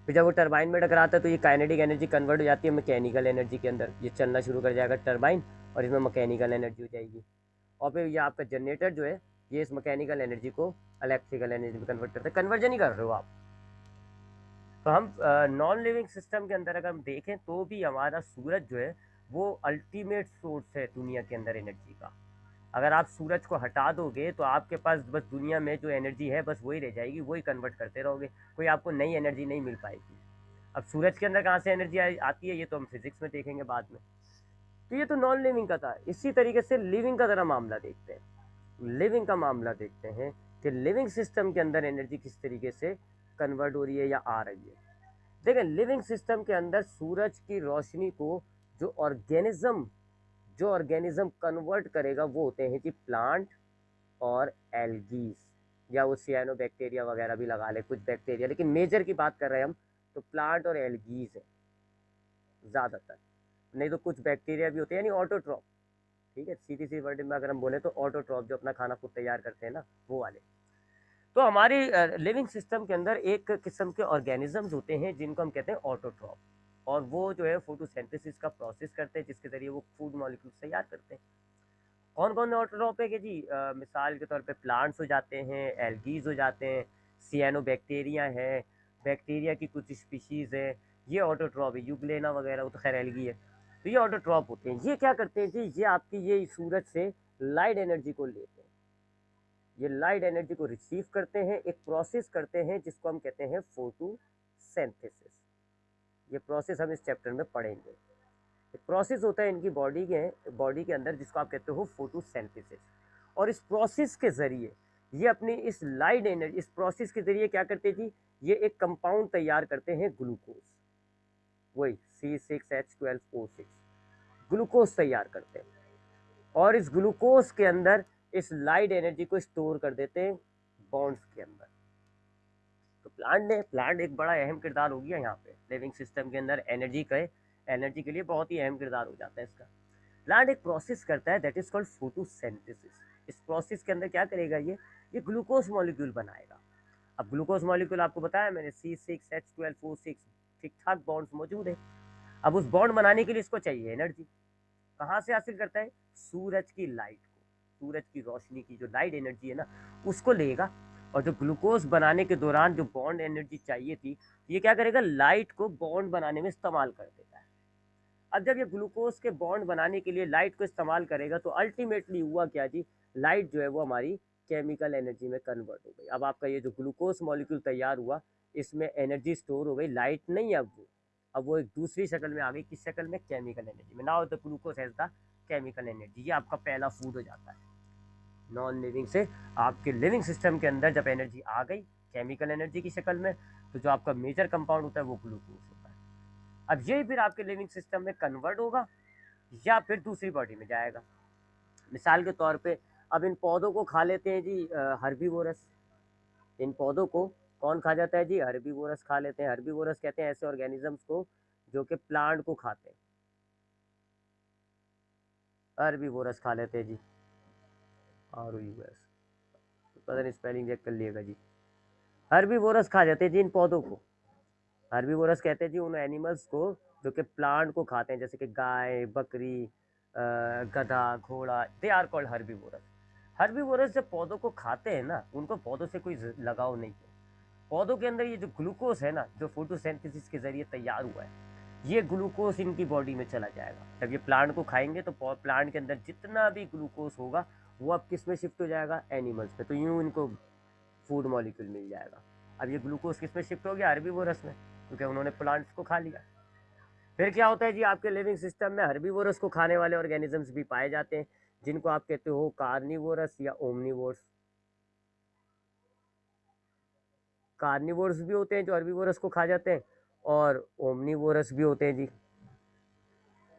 फिर जब वो टरबाइन में टकराता है तो ये काइनेटिक एनर्जी कन्वर्ट हो जाती है मैकेनिकल एनर्जी के अंदर, ये चलना शुरू कर जाएगा टरबाइन और इसमें मैकेनिकल एनर्जी हो जाएगी। और फिर ये आपका जनरेटर जो है ये इस मैकेनिकल एनर्जी को इलेक्ट्रिकल एनर्जी में कन्वर्ट करते हैं। कन्वर्जन ही कर रहे हो आप। तो हम नॉन लिविंग सिस्टम के अंदर अगर हम देखें तो भी हमारा सूरज जो है वो अल्टीमेट सोर्स है दुनिया के अंदर एनर्जी का। अगर आप सूरज को हटा दोगे तो आपके पास बस दुनिया में जो एनर्जी है बस वही रह जाएगी, वही कन्वर्ट करते रहोगे, कोई आपको नई एनर्जी नहीं मिल पाएगी। अब सूरज के अंदर कहाँ से एनर्जी आती है ये तो हम फिजिक्स में देखेंगे बाद में। तो ये तो नॉन लिविंग का था। इसी तरीके से लिविंग का ज़रा मामला देखते हैं। लिविंग का मामला देखते हैं कि लिविंग सिस्टम के अंदर एनर्जी किस तरीके से कन्वर्ट हो रही है या आ रही है। देखें, लिविंग सिस्टम के अंदर सूरज की रोशनी को जो ऑर्गेनिज्म कन्वर्ट करेगा वो होते हैं जी प्लांट और एल्गीज, या वो सियानो बैक्टीरिया वगैरह भी लगा ले, कुछ बैक्टीरिया, लेकिन मेजर की बात कर रहे हैं हम तो प्लांट और एल्गीज है ज़्यादातर। नहीं तो कुछ बैक्टीरिया भी होते हैं, यानी ऑटोट्रॉप। ठीक है, सीधी सी वर्ड में अगर हम बोले तो ऑटोट्रॉप, जो अपना खाना खुद तैयार करते हैं ना, वो वाले। तो हमारी लिविंग सिस्टम के अंदर एक किस्म के ऑर्गेनिजम्स होते हैं जिनको हम कहते हैं ऑटोट्रॉप, और वो जो है फोटोसिंथेसिस का प्रोसेस करते हैं जिसके ज़रिए वो फूड मॉलिक्यूल्स तैयार करते हैं। कौन कौन ऑटोट्रॉप है कि जी मिसाल के तौर पे प्लांट्स हो जाते हैं, एल्गीज हो जाते हैं, सियानो बैक्टीरिया है, बैक्टीरिया की कुछ स्पीशीज़ है, ये ऑटोट्रॉप है। यूग्लेना वगैरह वो तो खैर एल्गी है। तो ये ऑटोट्रॉप होते हैं। ये क्या करते हैं जी, ये आपकी ये सूरज से लाइट एनर्जी को लेते हैं, ये लाइट एनर्जी को रिसीव करते हैं, एक प्रोसेस करते हैं जिसको हम कहते हैं फोटोसिंथेसिस। ये प्रोसेस हम इस चैप्टर में पढ़ेंगे। एक प्रोसेस होता है इनकी बॉडी के अंदर जिसको आप कहते हो फोटोसिंथेसिस। और इस प्रोसेस के ज़रिए ये अपनी इस लाइट एनर्जी, इस प्रोसेस के ज़रिए क्या करते हैं जी, ये एक कंपाउंड तैयार करते हैं ग्लूकोज, वही C6H12O6 ग्लूकोज तैयार करते हैं, और इस ग्लूकोज के अंदर इस लाइट एनर्जी को स्टोर कर देते हैं बॉन्ड्स के अंदर। तो प्लांट एक बड़ा अहम किरदार हो गया यहाँ पे लिविंग सिस्टम के अंदर। एनर्जी के लिए बहुत ही अहम किरदार हो जाता है इसका। प्लांट एक प्रोसेस करता है दैट इज कॉल्ड फोटोसिंथेसिस। इस प्रोसेस के अंदर क्या करेगा, ये ग्लूकोज मॉलिक्यूल बनाएगा। अब ग्लूकोज मॉलिक्यूल आपको बताया मैंने C6H12O6 ठीक ठाक बॉन्ड्स मौजूद है। अब उस बॉन्ड बनाने के लिए इसको चाहिए एनर्जी। कहाँ से हासिल करता है, सूरज की लाइट को, सूरज की रोशनी की जो लाइट एनर्जी है ना उसको लेगा, और जो ग्लूकोज बनाने के दौरान जो बॉन्ड एनर्जी चाहिए थी ये क्या करेगा, लाइट को बॉन्ड बनाने में इस्तेमाल कर देता है। अब जब ये ग्लूकोज के बॉन्ड बनाने के लिए लाइट को इस्तेमाल करेगा तो अल्टीमेटली हुआ क्या जी, लाइट जो है वो हमारी केमिकल एनर्जी में कन्वर्ट हो गई। अब आपका ये जो ग्लूकोज मॉलिक्यूल तैयार हुआ इसमें एनर्जी स्टोर हो गई, लाइट नहीं, अब वो एक दूसरी शक्ल में आ गई। किस शक्ल में, केमिकल एनर्जी में। Now the glucose has the chemical energy. ये आपका पहला फूड हो जाता है नॉन लिविंग से। आपके लिविंग सिस्टम के अंदर जब एनर्जी आ गई केमिकल एनर्जी की शक्ल में, तो जो आपका मेजर कंपाउंड होता है वो ग्लूकोज होता है। अब ये फिर आपके लिविंग सिस्टम में कन्वर्ट होगा या फिर दूसरी बॉडी में जाएगा। मिसाल के तौर पे अब इन पौधों को खा लेते हैं जी हर्बीवोरस। इन पौधों को कौन खा जाता है जी, हर्बीवोरस खा लेते हैं। हर्बीवोरस कहते हैं ऐसे ऑर्गेनिजम्स को जो कि प्लांट को खाते हैं, हर्बीवोरस खा लेते हैं जी, ROUS, पता नहीं स्पेलिंग चेक कर लिएगा जी। हर्बीवोरस खा जाते हैं जी इन पौधों को। हर्बीवोरस कहते हैं जी उन एनिमल्स को जो कि प्लांट को खाते हैं, जैसे कि गाय, बकरी, गधा, घोड़ा, they are called herbivores. Herbivores जब पौधों को खाते हैं ना, उनको पौधों से कोई लगाव नहीं है। पौधों के अंदर ये जो ग्लूकोज है ना, जो फोटोसिंथेसिस के जरिए तैयार हुआ है, ये ग्लूकोज इनकी बॉडी में चला जाएगा। जब ये प्लांट को खाएंगे तो प्लांट के अंदर जितना भी ग्लूकोज होगा वो अब किस में शिफ्ट हो जाएगा, एनिमल्स पे। तो यूँ इनको फूड मॉलिक्यूल मिल जाएगा। अब ये ग्लूकोज किस में शिफ्ट हो गया, हर्बीवोरस में, क्योंकि उन्होंने प्लांट्स को खा लिया। फिर क्या होता है जी, आपके लिविंग सिस्टम में हर्बीवोरस को खाने वाले ऑर्गेनिजम्स भी पाए जाते हैं जिनको आप कहते हो कार्निवोरस या ओमनिवोरस। कार्निवोरस भी होते हैं जो हर्बीवोरस को खा जाते हैं, और ओमनिवोरस भी होते हैं जी।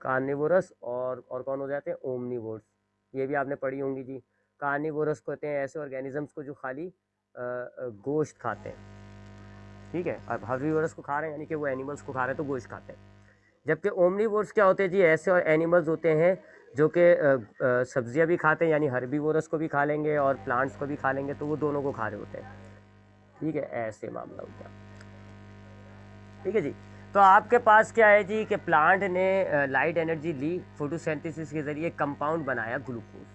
कार्निवोरस और कौन हो जाते हैं, ओमनिवोरस। ये भी आपने पढ़ी होंगी जी। कार्निवोरस कहते हैं ऐसे ऑर्गेनिजम्स को जो खाली गोश्त खाते हैं। ठीक है, अब हर्बीवोरस को खा रहे हैं यानी कि वो एनिमल्स को खा रहे हैं तो गोश्त खाते हैं। जबकि ओमनिवोरस क्या होते हैं जी, ऐसे और एनिमल्स होते हैं जो कि सब्जियां भी खाते हैं, यानी हर्बीवोरस को भी खा लेंगे और प्लांट्स को भी खा लेंगे, तो वो दोनों को खा रहे होते हैं। ठीक है, ऐसे मामला हो गया। ठीक है जी। तो आपके पास क्या है जी, कि प्लांट ने लाइट एनर्जी ली, फोटोसिंथेसिस के जरिए कंपाउंड बनाया ग्लूकोज,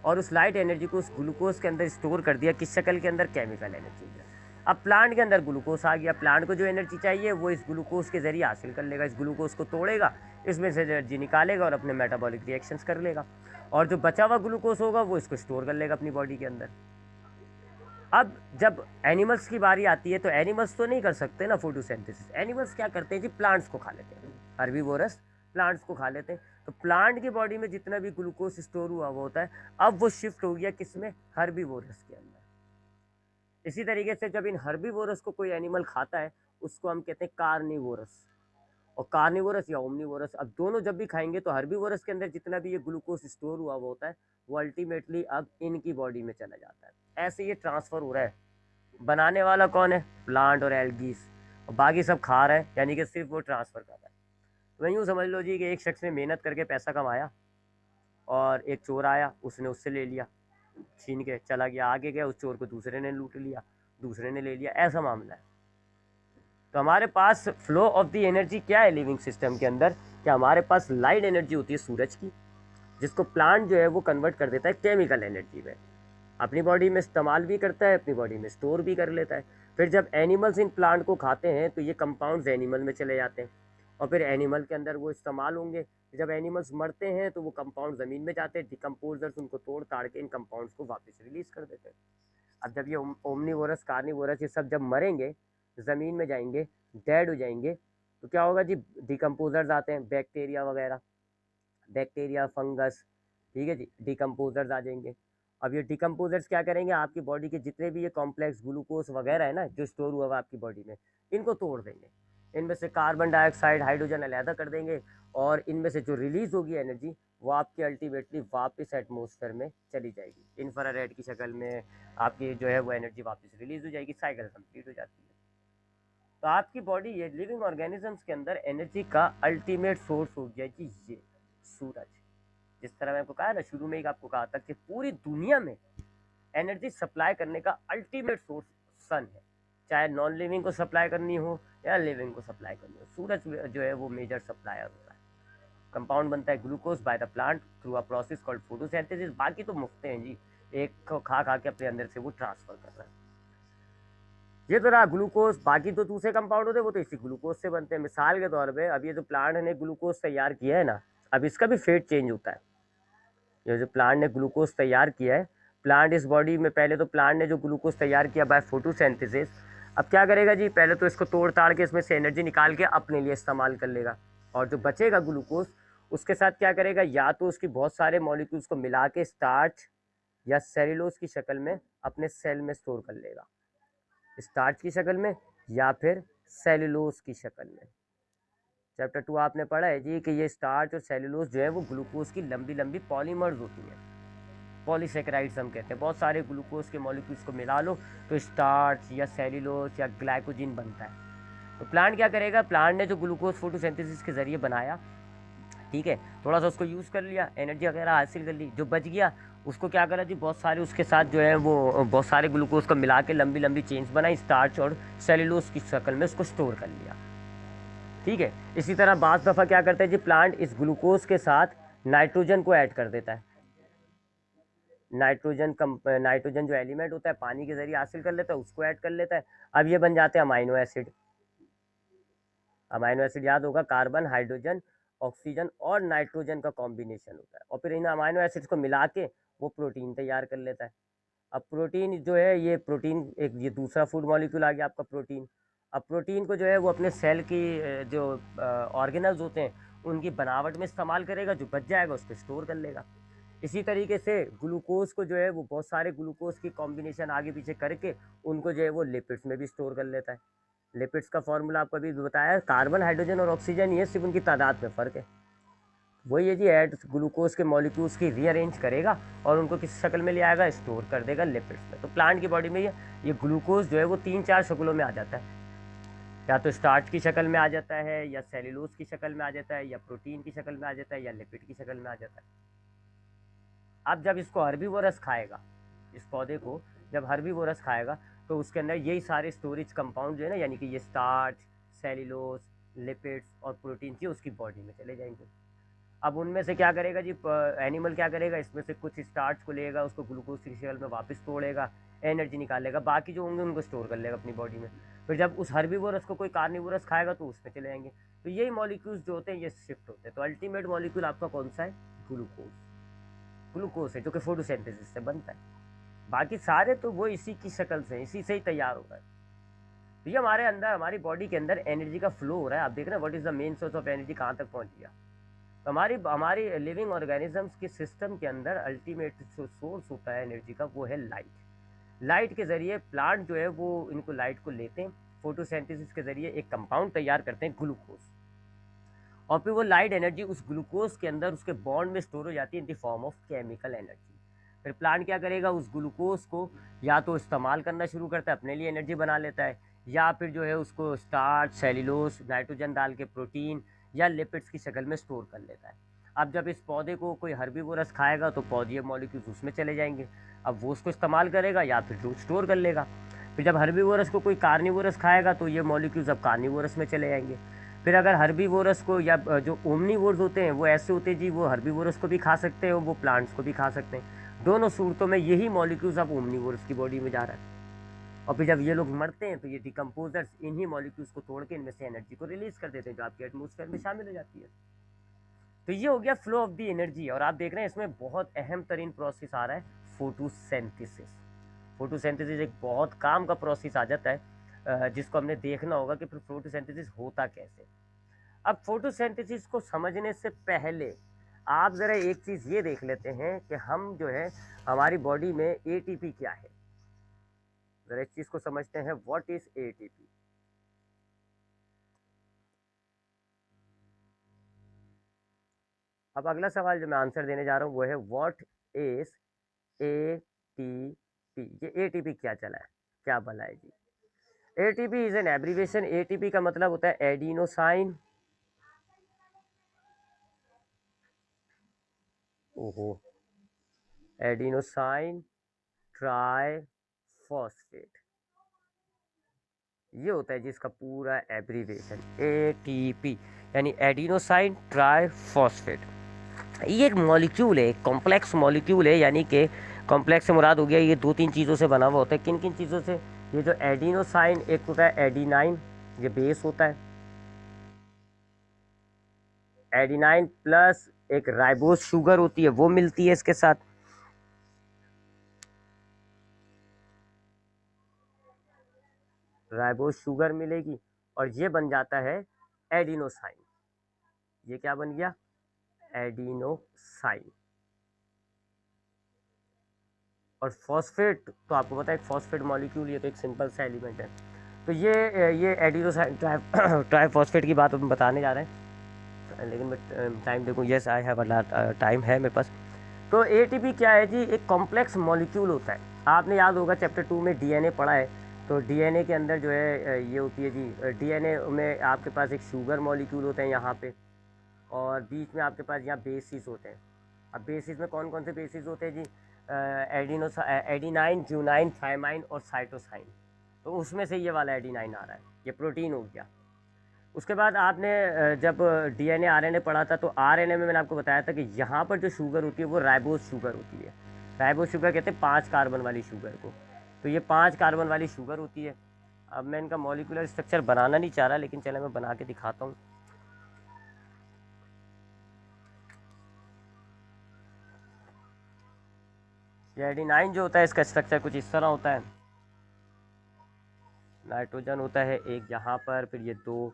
और उस लाइट एनर्जी को उस ग्लूकोज के अंदर स्टोर कर दिया, किस शक्ल के अंदर, केमिकल एनर्जी में। अब प्लांट के अंदर ग्लूकोज आ गया, प्लांट को जो एनर्जी चाहिए वो इस ग्लूकोज के जरिए हासिल कर लेगा, इस ग्लूकोज को तोड़ेगा, इसमें से एनर्जी निकालेगा और अपने मेटाबॉलिक रिएक्शंस कर लेगा, और जो बचा हुआ ग्लूकोज होगा वो इसको स्टोर कर लेगा अपनी बॉडी के अंदर। अब जब एनिमल्स की बारी आती है तो एनिमल्स तो नहीं कर सकते ना फोटोसिंथेसिस, एनिमल्स क्या करते हैं जी, प्लांट्स को खा लेते हैं, हर्बीवोरस प्लांट्स को खा लेते हैं। तो प्लांट की बॉडी में जितना भी ग्लूकोज स्टोर हुआ वो होता है, अब वो शिफ्ट हो गया किसमें, हर्बीवोरस के अंदर। इसी तरीके से जब इन हर्बीवोरस को कोई एनिमल खाता है उसको हम कहते हैं कार्निवोरस, और कार्निवोरस या ओमनीवोरस। अब दोनों जब भी खाएंगे तो हर्बीवोरस के अंदर जितना भी ये ग्लूकोज स्टोर हुआ वो होता है वो अल्टीमेटली अब इनकी बॉडी में चला जाता है। ऐसे ये ट्रांसफर हो रहा है। बनाने वाला कौन है, प्लांट और एल्गीज, और बाकी सब खा रहे हैं, यानी कि सिर्फ वो ट्रांसफर कर रहा है। तो यूँ समझ लो जी कि एक शख्स ने मेहनत करके पैसा कमाया और एक चोर आया, उसने उससे ले लिया, छीन के चला गया, आगे गया, उस चोर को दूसरे ने लूट लिया, दूसरे ने ले लिया, ऐसा मामला है। तो हमारे पास फ्लो ऑफ द एनर्जी क्या है लिविंग सिस्टम के अंदर, क्या हमारे पास लाइट एनर्जी होती है सूरज की, जिसको प्लांट जो है वो कन्वर्ट कर देता है केमिकल एनर्जी में, अपनी बॉडी में इस्तेमाल भी करता है, अपनी बॉडी में स्टोर भी कर लेता है। फिर जब एनिमल्स इन प्लांट को खाते हैं तो ये कंपाउंड्स एनिमल में चले जाते हैं और फिर एनिमल के अंदर वो इस्तेमाल होंगे। जब एनिमल्स मरते हैं तो वो कंपाउंड ज़मीन में जाते हैं, डिकम्पोजर्स उनको तोड़ ताड़ के इन कंपाउंड्स को वापस रिलीज कर देते हैं। अब जब ये ओमनीवोरस कार्निवोरस ये सब जब मरेंगे, ज़मीन में जाएंगे, डेड हो जाएंगे, तो क्या होगा जी, डिकम्पोजर्स आते हैं, बैक्टीरिया वगैरह, बैक्टीरिया, फंगस, ठीक है जी, डिकम्पोजर्स आ जाएंगे। अब ये डिकम्पोजर्स क्या करेंगे, आपकी बॉडी के जितने भी ये कॉम्प्लेक्स ग्लूकोज वगैरह है ना जो स्टोर हुआ हुआ आपकी बॉडी में, इनको तोड़ देंगे, इनमें से कार्बन डाइऑक्साइड, हाइड्रोजन अलहदा कर देंगे, और इनमें से जो रिलीज होगी एनर्जी वो आपकी अल्टीमेटली वापस एटमॉस्फेयर में चली जाएगी, इंफ्रारेड की शक्ल में आपकी जो है वो एनर्जी वापस रिलीज हो जाएगी, साइकिल कंप्लीट हो जाती है। तो आपकी बॉडी ये लिविंग ऑर्गेनिजम्स के अंदर एनर्जी का अल्टीमेट सोर्स हो गया जी ये सूरज। जिस तरह मैं आपको कहा ना, शुरू में ही आपको कहा था कि पूरी दुनिया में एनर्जी सप्लाई करने का अल्टीमेट सोर्स सन है, चाहे नॉन लिविंग को सप्लाई करनी हो या लिविंग को सप्लाई करनी हो, सूरज जो है वो मेजर सप्लायर होता है। कंपाउंड बनता है glucose by the plant through a process called photosynthesis. बाकी तो मुफ्त हैं जी, एक को खा खा के अपने अंदर से वो ट्रांसफर कर रहा है। ये तो रहा ग्लूकोज, बाकी तो दूसरे कंपाउंड होते हैं वो तो इसी ग्लूकोज से बनते हैं। मिसाल के तौर पे अब ये जो प्लांट ने ग्लूकोज तैयार किया है ना, अब इसका भी फेट चेंज होता है। ये जो प्लांट ने ग्लूकोज तैयार किया है, प्लांट इस बॉडी में, पहले तो प्लांट ने जो ग्लूकोज तैयार किया बाय फोटोसिंथेसिस, अब क्या करेगा जी, पहले तो इसको तोड़ ताड़ के इसमें से एनर्जी निकाल के अपने लिए इस्तेमाल कर लेगा, और जो बचेगा ग्लूकोज उसके साथ क्या करेगा, या तो उसकी बहुत सारे मॉलिक्यूल्स को मिला के स्टार्च या सेल्यूलोज की शक्ल में अपने सेल में स्टोर कर लेगा, स्टार्च की शक्ल में या फिर सेल्यूलोज की शक्ल में। चैप्टर 2 आपने पढ़ा है जी कि ये स्टार्च और सेल्यूलोज जो है वो ग्लूकोज की लंबी लंबी पॉलीमर्स होती है, पॉलीसेकेराइड्स हम कहते हैं। बहुत सारे ग्लूकोज के मॉलिक्यूल्स को मिला लो तो स्टार्च या सेल्यूलोज या ग्लाइकोजिन बनता है। तो प्लांट क्या करेगा, प्लांट ने जो ग्लूकोज फोटोसिंथेसिस के जरिए बनाया, ठीक है, थोड़ा सा उसको यूज़ कर लिया, एनर्जी वगैरह हासिल कर ली, जो बच गया उसको क्या करा जी, बहुत सारे उसके साथ जो है वो बहुत सारे ग्लूकोज को मिला के लंबी लंबी चेन्स बनाई, स्टार्च और सेल्यूलोज की शक्ल में उसको स्टोर कर लिया, ठीक है। इसी तरह बाज़ दफ़ा क्या करता है जी, प्लांट इस ग्लूकोज के साथ नाइट्रोजन को ऐड कर देता है। नाइट्रोजन जो एलिमेंट होता है पानी के जरिए हासिल कर लेता है, उसको ऐड कर लेता है। अब ये बन जाते हैं अमाइनो एसिड। अमाइनो एसिड याद होगा, कार्बन, हाइड्रोजन, ऑक्सीजन और नाइट्रोजन का कॉम्बिनेशन होता है, और फिर इन अमाइनो एसिड्स को मिला के वो प्रोटीन तैयार कर लेता है। अब प्रोटीन जो है, ये प्रोटीन एक ये दूसरा फूड मॉलिक्यूल आ गया आपका प्रोटीन। अब प्रोटीन को जो है वो अपने सेल की जो ऑर्गेनल्स होते हैं उनकी बनावट में इस्तेमाल करेगा, जो बच जाएगा उसको स्टोर कर लेगा। इसी तरीके से ग्लूकोज को जो है वो बहुत सारे ग्लूकोज की कॉम्बिनेशन आगे पीछे करके उनको जो है वो लिपिड्स में भी स्टोर कर लेता है। लिपिड्स का फॉर्मूला आपको अभी बताया, कार्बन, हाइड्रोजन और ऑक्सीजन, ये सिर्फ उनकी तादाद में फ़र्क है। वही है जी, ऐड ग्लूकोज के मॉलिक्यूल्स की रीअरेंज करेगा और उनको किस शक्ल में ले आएगा, स्टोर कर देगा लिपिड्स में। तो प्लांट की बॉडी में ये ग्लूकोज जो है वो 3-4 शक्लों में आ जाता है, या तो स्टार्च की शक्ल में आ जाता है, या सेल्यूलोज की शक्ल में आ जाता है, या प्रोटीन की शक्ल में आ जाता है, या लिपिड की शक्ल में आ जाता है। अब जब इसको हर्बीवोरस खाएगा, इस पौधे को जब हर्बीवोरस खाएगा तो उसके अंदर यही सारे स्टोरेज कंपाउंड जो है ना, यानी कि ये स्टार्च, सेल्यूलोज, लिपिड्स और प्रोटीन की उसकी बॉडी में चले जाएंगे। अब उनमें से क्या करेगा जी, एनिमल क्या करेगा, इसमें से कुछ स्टार्च को लेगा, उसको ग्लूकोज की शक्ल में वापस तोड़ेगा, एनर्जी निकालेगा, बाकी जो होंगे उनको स्टोर कर लेगा अपनी बॉडी में। फिर जब उस हर्बीवोरस को कोई कार्निवोरस खाएगा तो उसमें चले जाएंगे। तो यही मॉलिक्यूल्स जो होते हैं ये शिफ्ट होते हैं। तो अल्टीमेट मॉलिक्यूल आपका कौन सा है, ग्लूकोज। ग्लूकोज है जो कि फोटोसिंथेसिस से बनता है। बाकी सारे तो वो इसी की शक्ल से, इसी से ही तैयार होता है। तो ये हमारे अंदर, हमारी बॉडी के अंदर एनर्जी का फ्लो हो रहा है। आप देख रहे हैं what is the main source of energy, कहाँ तक पहुंच गया। तो हमारी हमारी लिविंग ऑर्गेनिजम्स के सिस्टम के अंदर अल्टीमेट जो सोर्स होता है एनर्जी का वो है लाइट। लाइट के जरिए प्लांट जो है वो इनको लाइट को लेते हैं, फोटोसिंथेसिस के जरिए एक कंपाउंड तैयार करते हैं ग्लूकोज, और फिर वो लाइट एनर्जी उस ग्लूकोज के अंदर उसके बॉन्ड में स्टोर हो जाती है in the form of chemical energy. फिर प्लांट क्या करेगा, उस ग्लूकोज को या तो इस्तेमाल करना शुरू करता है, अपने लिए एनर्जी बना लेता है, या फिर जो है उसको स्टार्च, सेल्यूलोज, नाइट्रोजन डाल के प्रोटीन या लिपिड्स की शक्ल में स्टोर कर लेता है। अब जब इस पौधे को कोई हर्बीवोरस खाएगा तो पौधे मॉलिक्यूल्स उसमें चले जाएंगे, अब वो उसको इस्तेमाल करेगा या फिर जो स्टोर कर लेगा। फिर जब हर्बीवोरस को कोई कार्निवोरस खाएगा तो ये मॉलिक्यूल्स अब कार्निवोरस में चले जाएंगे। फिर अगर हर्बीवोरस को, या जो ओमनीवोर्स होते हैं वो ऐसे होते हैं जी, वो हर्बीवोरस को भी खा सकते हैं और वो प्लांट्स को भी खा सकते हैं। दोनों सूरतों में यही मॉलिक्यूल्स अब ओमनीवोरस की बॉडी में जा रहा है। और फिर जब ये लोग मरते हैं तो ये डिकम्पोजर्स इन्हीं मॉलिक्यूल्स को तोड़ के इनमें से एनर्जी को रिलीज कर देते हैं जो आपके एटमॉस्फेयर में शामिल हो जाती है। तो ये हो गया फ्लो ऑफ द एनर्जी। और आप देख रहे हैं इसमें बहुत अहम तरीन प्रोसेस आ रहा है, फोटोसिंथेसिस। फोटोसिंथेसिस एक बहुत काम का प्रोसेस आ जाता है, जिसको हमने देखना होगा कि फिर फोटोसिंथेसिस होता कैसे। अब फोटोसिंथेसिस को समझने से पहले आप ज़रा एक चीज़ ये देख लेते हैं कि हम जो है हमारी बॉडी में एटीपी क्या है। ज़रा इस चीज़ को समझते हैं, व्हाट इज एटीपी। अब अगला सवाल जो मैं आंसर देने जा रहा हूँ वो है व्हाट इज एटीपी। ये एटीपी क्या चला है, क्या भला है जी। ATP is an abbreviation. ATP का मतलब होता है एडिनोसाइन, ओहो, एडिनोसाइन ट्राइफॉस्फेट, ये होता है जिसका पूरा एब्रीविएशन एटीपी, यानी एडिनोसाइन ट्राइफॉस्फेट। ये एक मॉलिक्यूल है, एक कॉम्प्लेक्स मॉलिक्यूल है, यानी कि कॉम्प्लेक्स से मुराद हो गया ये दो तीन चीज़ों से बना हुआ होता है। किन किन चीज़ों से, ये जो एडिनोसाइन, एक होता है एडिनाइन, ये बेस होता है, एडिनाइन प्लस एक राइबोस शुगर होती है वो मिलती है इसके साथ, राइबोस शुगर मिलेगी और ये बन जाता है एडिनोसाइन। ये क्या बन गया, एडिनोसाइन। और फॉस्फेट तो आपको पता है फॉस्फेट मॉलिक्यूल, ये तो एक सिंपल सा एलिमेंट है। तो ये एडिनोसाइन ट्राइफॉस्फेट की बात हम बताने जा रहे हैं, लेकिन मैं टाइम देखूँ, यस आई हैव टाइम है मेरे पास। तो एटीपी क्या है जी, एक कॉम्प्लेक्स मॉलिक्यूल होता है। आपने याद होगा चैप्टर 2 में डीएनए पढ़ा है, तो डीएनए के अंदर जो है ये होती है जी, डीएनए में आपके पास एक शुगर मॉलिक्यूल होता है यहाँ पे, और बीच में आपके पास यहाँ बेसिस होते हैं। अब बेसिस में कौन कौन से बेसिस होते हैं जी, एडिनाइन, ज्यूनाइन, थायमाइन और साइटोसाइन। तो उसमें से ये वाला एडिनाइन आ रहा है, ये प्रोटीन हो गया। उसके बाद आपने जब डीएनए आरएनए पढ़ा था, तो आरएनए में मैंने आपको बताया था कि यहाँ पर जो शुगर होती है वो राइबोस शुगर होती है। राइबोस शुगर कहते हैं 5 कार्बन वाली शुगर को। तो ये 5 कार्बन वाली शुगर होती है। अब मैं इनका मॉलिक्यूलर स्ट्रक्चर बनाना नहीं चाह रहा, लेकिन चलो मैं बना के दिखाता हूँ। ये एडिनाइन जो होता है इसका स्ट्रक्चर कुछ इस तरह होता है। नाइट्रोजन होता है एक यहाँ पर, फिर ये 2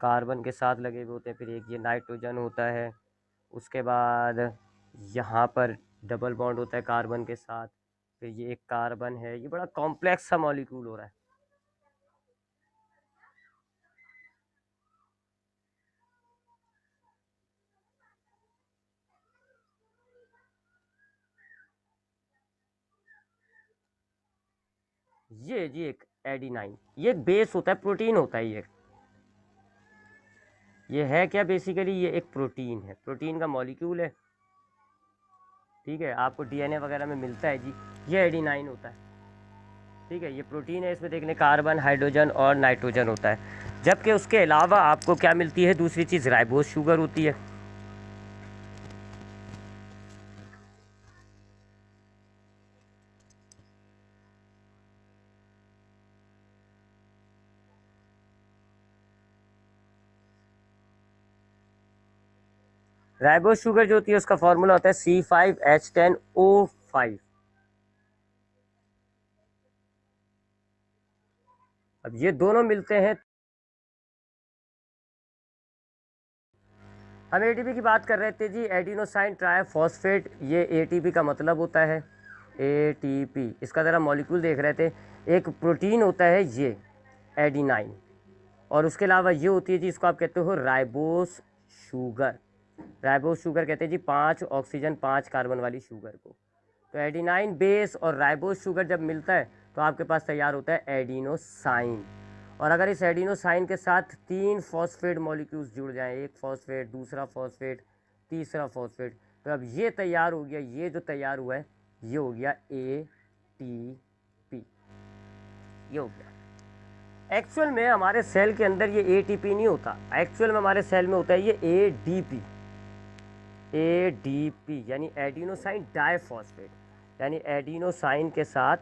कार्बन के साथ लगे हुए होते हैं, फिर एक ये नाइट्रोजन होता है। उसके बाद यहाँ पर डबल बॉन्ड होता है कार्बन के साथ, फिर ये एक कार्बन है। ये बड़ा कॉम्प्लेक्स सा मॉलिक्यूल हो रहा है। ये जी एक एडिनाइन, ये एक बेस होता है, प्रोटीन होता है ये है क्या बेसिकली, ये एक प्रोटीन है, प्रोटीन का मॉलिक्यूल है। ठीक है, आपको डीएनए वगैरह में मिलता है जी, ये एडिनाइन होता है। ठीक है, ये प्रोटीन है, इसमें देखने कार्बन, हाइड्रोजन और नाइट्रोजन होता है। जबकि उसके अलावा आपको क्या मिलती है, दूसरी चीज़ राइबोस शुगर होती है। राइबोस शुगर जो होती है उसका फॉर्मूला होता है C5H10O5। अब ये दोनों मिलते हैं। हम एटीपी की बात कर रहे थे जी, एडिनोसाइन ट्राइफॉस्फेट, ये एटीपी का मतलब होता है। एटीपी, इसका ज़रा मॉलिक्यूल देख रहे थे। एक प्रोटीन होता है ये एडिनाइन, और उसके अलावा ये होती है जी, इसको आप कहते हो राइबोस शुगर। राइबोस शुगर कहते हैं जी 5 ऑक्सीजन 5 कार्बन वाली शुगर को। तो एडिनाइन बेस और राइबोस शुगर जब मिलता है तो आपके पास तैयार होता है एडिनोसाइन। और अगर इस एडिनोसाइन के साथ 3 फॉस्फेट मॉलिक्यूल्स जुड़ जाएं, एक फॉस्फेट, दूसरा फॉस्फेट, तीसरा फॉस्फेट, तो अब ये तैयार हो गया, ये जो तैयार हुआ है ये हो गया ATP। ये हो गया। एक्चुअल में हमारे सेल के अंदर ये ATP नहीं होता, एक्चुअल में हमारे सेल में होता है ये ADP। ADP यानी एडिनोसाइन डाइफॉस्फेट, यानी एडिनोसाइन के साथ,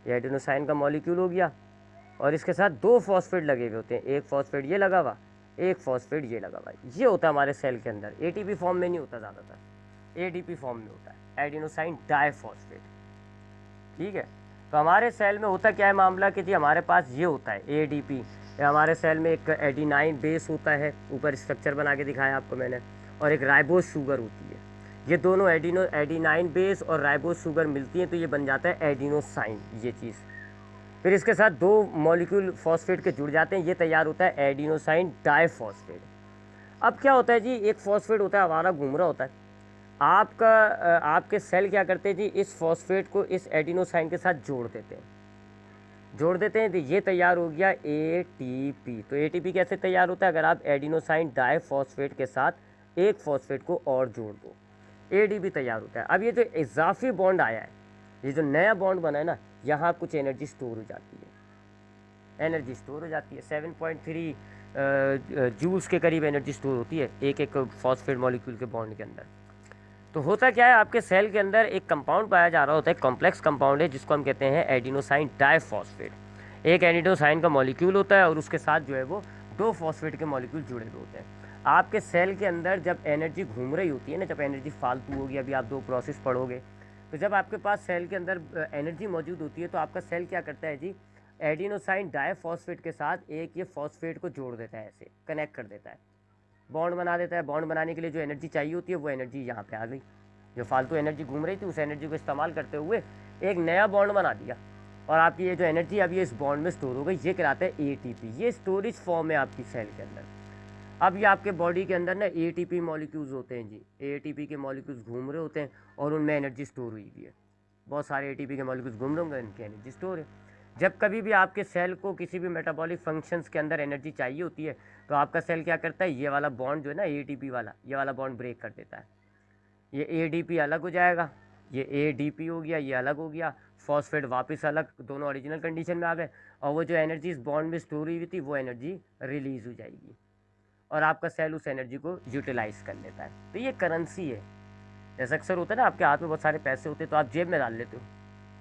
ये एडिनोसाइन का मॉलिक्यूल हो गया और इसके साथ 2 फॉस्फेट लगे हुए होते हैं, एक फॉस्फेट ये लगा हुआ, एक फॉस्फेट ये लगा हुआ। ये होता है हमारे सेल के अंदर। ATP फॉर्म में नहीं होता ज़्यादातर, ADP फॉर्म में होता है, एडिनोसाइन डाइफॉस्फेट। ठीक है, तो हमारे सेल में होता क्या है मामला कि जी हमारे पास ये होता है ADP। हमारे सेल में एक एडिनाइन बेस होता है, ऊपर स्ट्रक्चर बना के दिखाया आपको मैंने, और एक राइबोस शुगर होती है। ये दोनों एडिनाइन बेस और राइबोस शुगर मिलती हैं तो ये बन जाता है एडिनोसाइन, ये चीज़। फिर इसके साथ 2 मॉलिक्यूल फॉस्फेट के जुड़ जाते हैं, ये तैयार होता है एडिनोसाइन डाइफॉस्फेट। अब क्या होता है जी, एक फॉस्फेट होता है हमारा घूम रहा होता है, आपके सेल क्या करते हैं जी, इस फॉस्फेट को इस एडिनोसाइन के साथ जोड़ देते हैं तो ये तैयार हो गया ATP। तो ATP कैसे तैयार होता है, अगर आप एडिनोसाइन डाइफॉस्फेट के साथ एक फॉस्फेट को और जोड़ दो, ADP तैयार होता है। अब ये जो इजाफी बॉन्ड आया है, ये जो नया बॉन्ड बना है ना, यहाँ कुछ एनर्जी स्टोर हो जाती है, एनर्जी स्टोर हो जाती है 7.3 जूल्स के करीब एनर्जी स्टोर होती है एक एक फॉस्फेट मॉलिक्यूल के बॉन्ड के अंदर। तो होता क्या है, आपके सेल के अंदर एक कंपाउंड पाया जा रहा होता है, कॉम्प्लेक्स कंपाउंड है जिसको हम कहते हैं एडिनोसाइन डाइफॉस्फेट। एक एडिनोसाइन का मॉलिक्यूल होता है और उसके साथ जो है वो 2 फॉस्फेट के मॉलिक्यूल जुड़े हुए होते हैं। आपके सेल के अंदर जब एनर्जी घूम रही होती है ना, जब एनर्जी फालतू होगी, अभी आप 2 प्रोसेस पढ़ोगे, तो जब आपके पास सेल के अंदर एनर्जी मौजूद होती है तो आपका सेल क्या करता है जी, एडिनोसाइन डाइफॉस्फेट के साथ एक ये फॉस्फेट को जोड़ देता है, ऐसे कनेक्ट कर देता है, बॉन्ड बना देता है। बॉन्ड बनाने के लिए जो एनर्जी चाहिए होती है वो एनर्जी यहाँ पे आ गई, जो फालतू एनर्जी घूम रही थी उस एनर्जी को इस्तेमाल करते हुए एक नया बॉन्ड बना दिया, और आपकी ये जो एनर्जी अभी इस बॉन्ड में स्टोर हो गई, ये कहलाता है ATP। ये स्टोरेज फॉर्म है आपकी सेल के अंदर। अब ये आपके बॉडी के अंदर ना ATP मॉलिक्यूल्स होते हैं जी, ATP के मॉलिक्यूल्स घूम रहे होते हैं और उनमें एनर्जी स्टोर हुई हुई है, बहुत सारे ATP के मॉलिक्यूल्स घूम रहे होंगे, इनकी एनर्जी स्टोर है। जब कभी भी आपके सेल को किसी भी मेटाबॉलिक फंक्शंस के अंदर एनर्जी चाहिए होती है तो आपका सेल क्या करता है, ये वाला बॉन्ड जो है ना ATP वाला, ये वाला बॉन्ड ब्रेक कर देता है, ये ADP अलग हो जाएगा, ये ADP हो गया, ये अलग हो गया, फॉस्फेट वापस अलग, दोनों ओरिजिनल कंडीशन में आ गए, और वो जो एनर्जी इस बॉन्ड में स्टोर हुई थी वो एनर्जी रिलीज हो जाएगी और आपका सेल उस एनर्जी को यूटिलाइज कर लेता है। तो ये करेंसी है। जैसे अक्सर होता है ना, आपके हाथ में बहुत सारे पैसे होते हैं तो आप जेब में डाल लेते हो,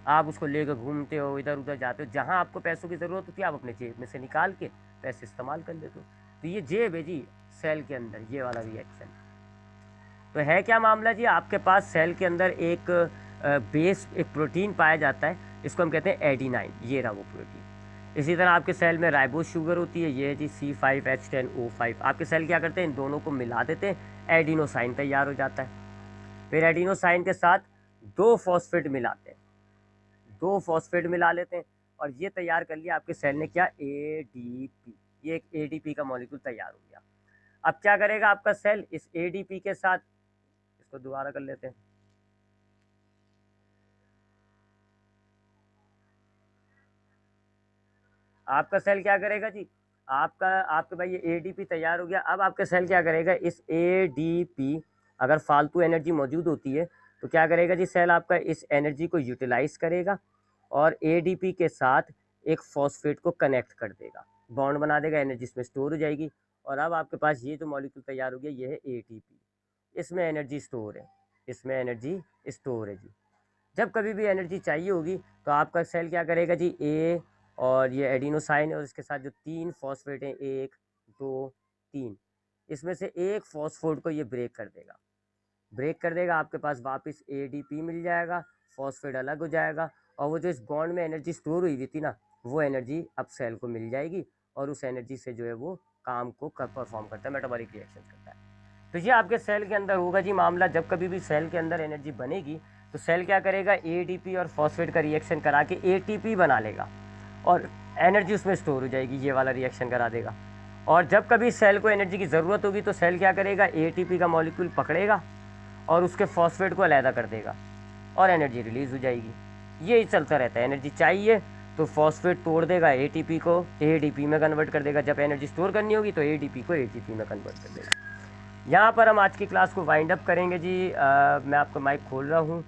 आप उसको लेकर घूमते हो, इधर उधर जाते हो, जहाँ आपको पैसों की ज़रूरत होती है आप अपने जेब में से निकाल के पैसे इस्तेमाल कर लेते हो। तो ये जेब है जी सेल के अंदर, ये वाला रिएक्शन। तो है क्या मामला जी, आपके पास सेल के अंदर एक बेस, एक प्रोटीन पाया जाता है, इसको हम कहते हैं एडिनाइन, ये रहा वो प्रोटीन। इसी तरह आपके सेल में राइबोस शुगर होती है, ये है जी C5H10O5। आपके सेल क्या करते हैं, इन दोनों को मिला देते हैं, एडिनोसाइन तैयार हो जाता है। फिर एडिनोसाइन के साथ 2 फॉस्फेट मिलाते हैं, 2 फॉस्फेट मिला लेते हैं और ये तैयार कर लिया आपके सेल ने क्या, ADP। ये एक ADP का मॉलिक्यूल तैयार हो गया। अब क्या करेगा आपका सेल, इस ADP के साथ, इसको दोबारा कर लेते हैं, आपका सेल क्या करेगा जी, आपके भाई ये ADP तैयार हो गया। अब आपका सेल क्या करेगा, इस ADP, अगर फालतू एनर्जी मौजूद होती है तो क्या करेगा जी, सेल आपका इस एनर्जी को यूटिलाइज करेगा और ADP के साथ एक फॉस्फेट को कनेक्ट कर देगा, बॉन्ड बना देगा, एनर्जी इसमें स्टोर हो जाएगी और अब आपके पास ये जो मॉलिक्यूल तैयार हो गया ये है ATP। इसमें एनर्जी स्टोर है, इसमें एनर्जी स्टोर है जी। जब कभी भी एनर्जी चाहिए होगी तो आपका सेल क्या करेगा जी, ए और ये एडिनोसाइन और इसके साथ जो 3 फॉस्फेट हैं, 1 2 3, इसमें से एक फॉस्फोड को ये ब्रेक कर देगा, ब्रेक कर देगा, आपके पास वापस ADP मिल जाएगा, फॉस्फेट अलग हो जाएगा, और वो जो इस बॉन्ड में एनर्जी स्टोर हुई हुई थी ना, वो एनर्जी अब सेल को मिल जाएगी, और उस एनर्जी से जो है वो काम को परफॉर्म करता है, मेटाबॉलिक रिएक्शन करता है। तो ये आपके सेल के अंदर होगा जी मामला। जब कभी भी सेल के अंदर एनर्जी बनेगी तो सेल क्या करेगा, ADP और फॉस्फेट का रिएक्शन करा के ATP बना लेगा, और एनर्जी उसमें स्टोर हो जाएगी, ये वाला रिएक्शन करा देगा। और जब कभी सेल को एनर्जी की ज़रूरत होगी तो सेल क्या करेगा, ATP का मॉलिक्यूल पकड़ेगा और उसके फॉस्फेट को अलहदा कर देगा, और एनर्जी रिलीज़ हो जाएगी। यही चलता रहता है। एनर्जी चाहिए तो फॉस्फेट तोड़ देगा, ATP को ADP में कन्वर्ट कर देगा, जब एनर्जी स्टोर करनी होगी तो ADP को ATP में कन्वर्ट कर देगा। यहाँ पर हम आज की क्लास को वाइंड अप करेंगे जी। मैं आपको माइक खोल रहा हूँ।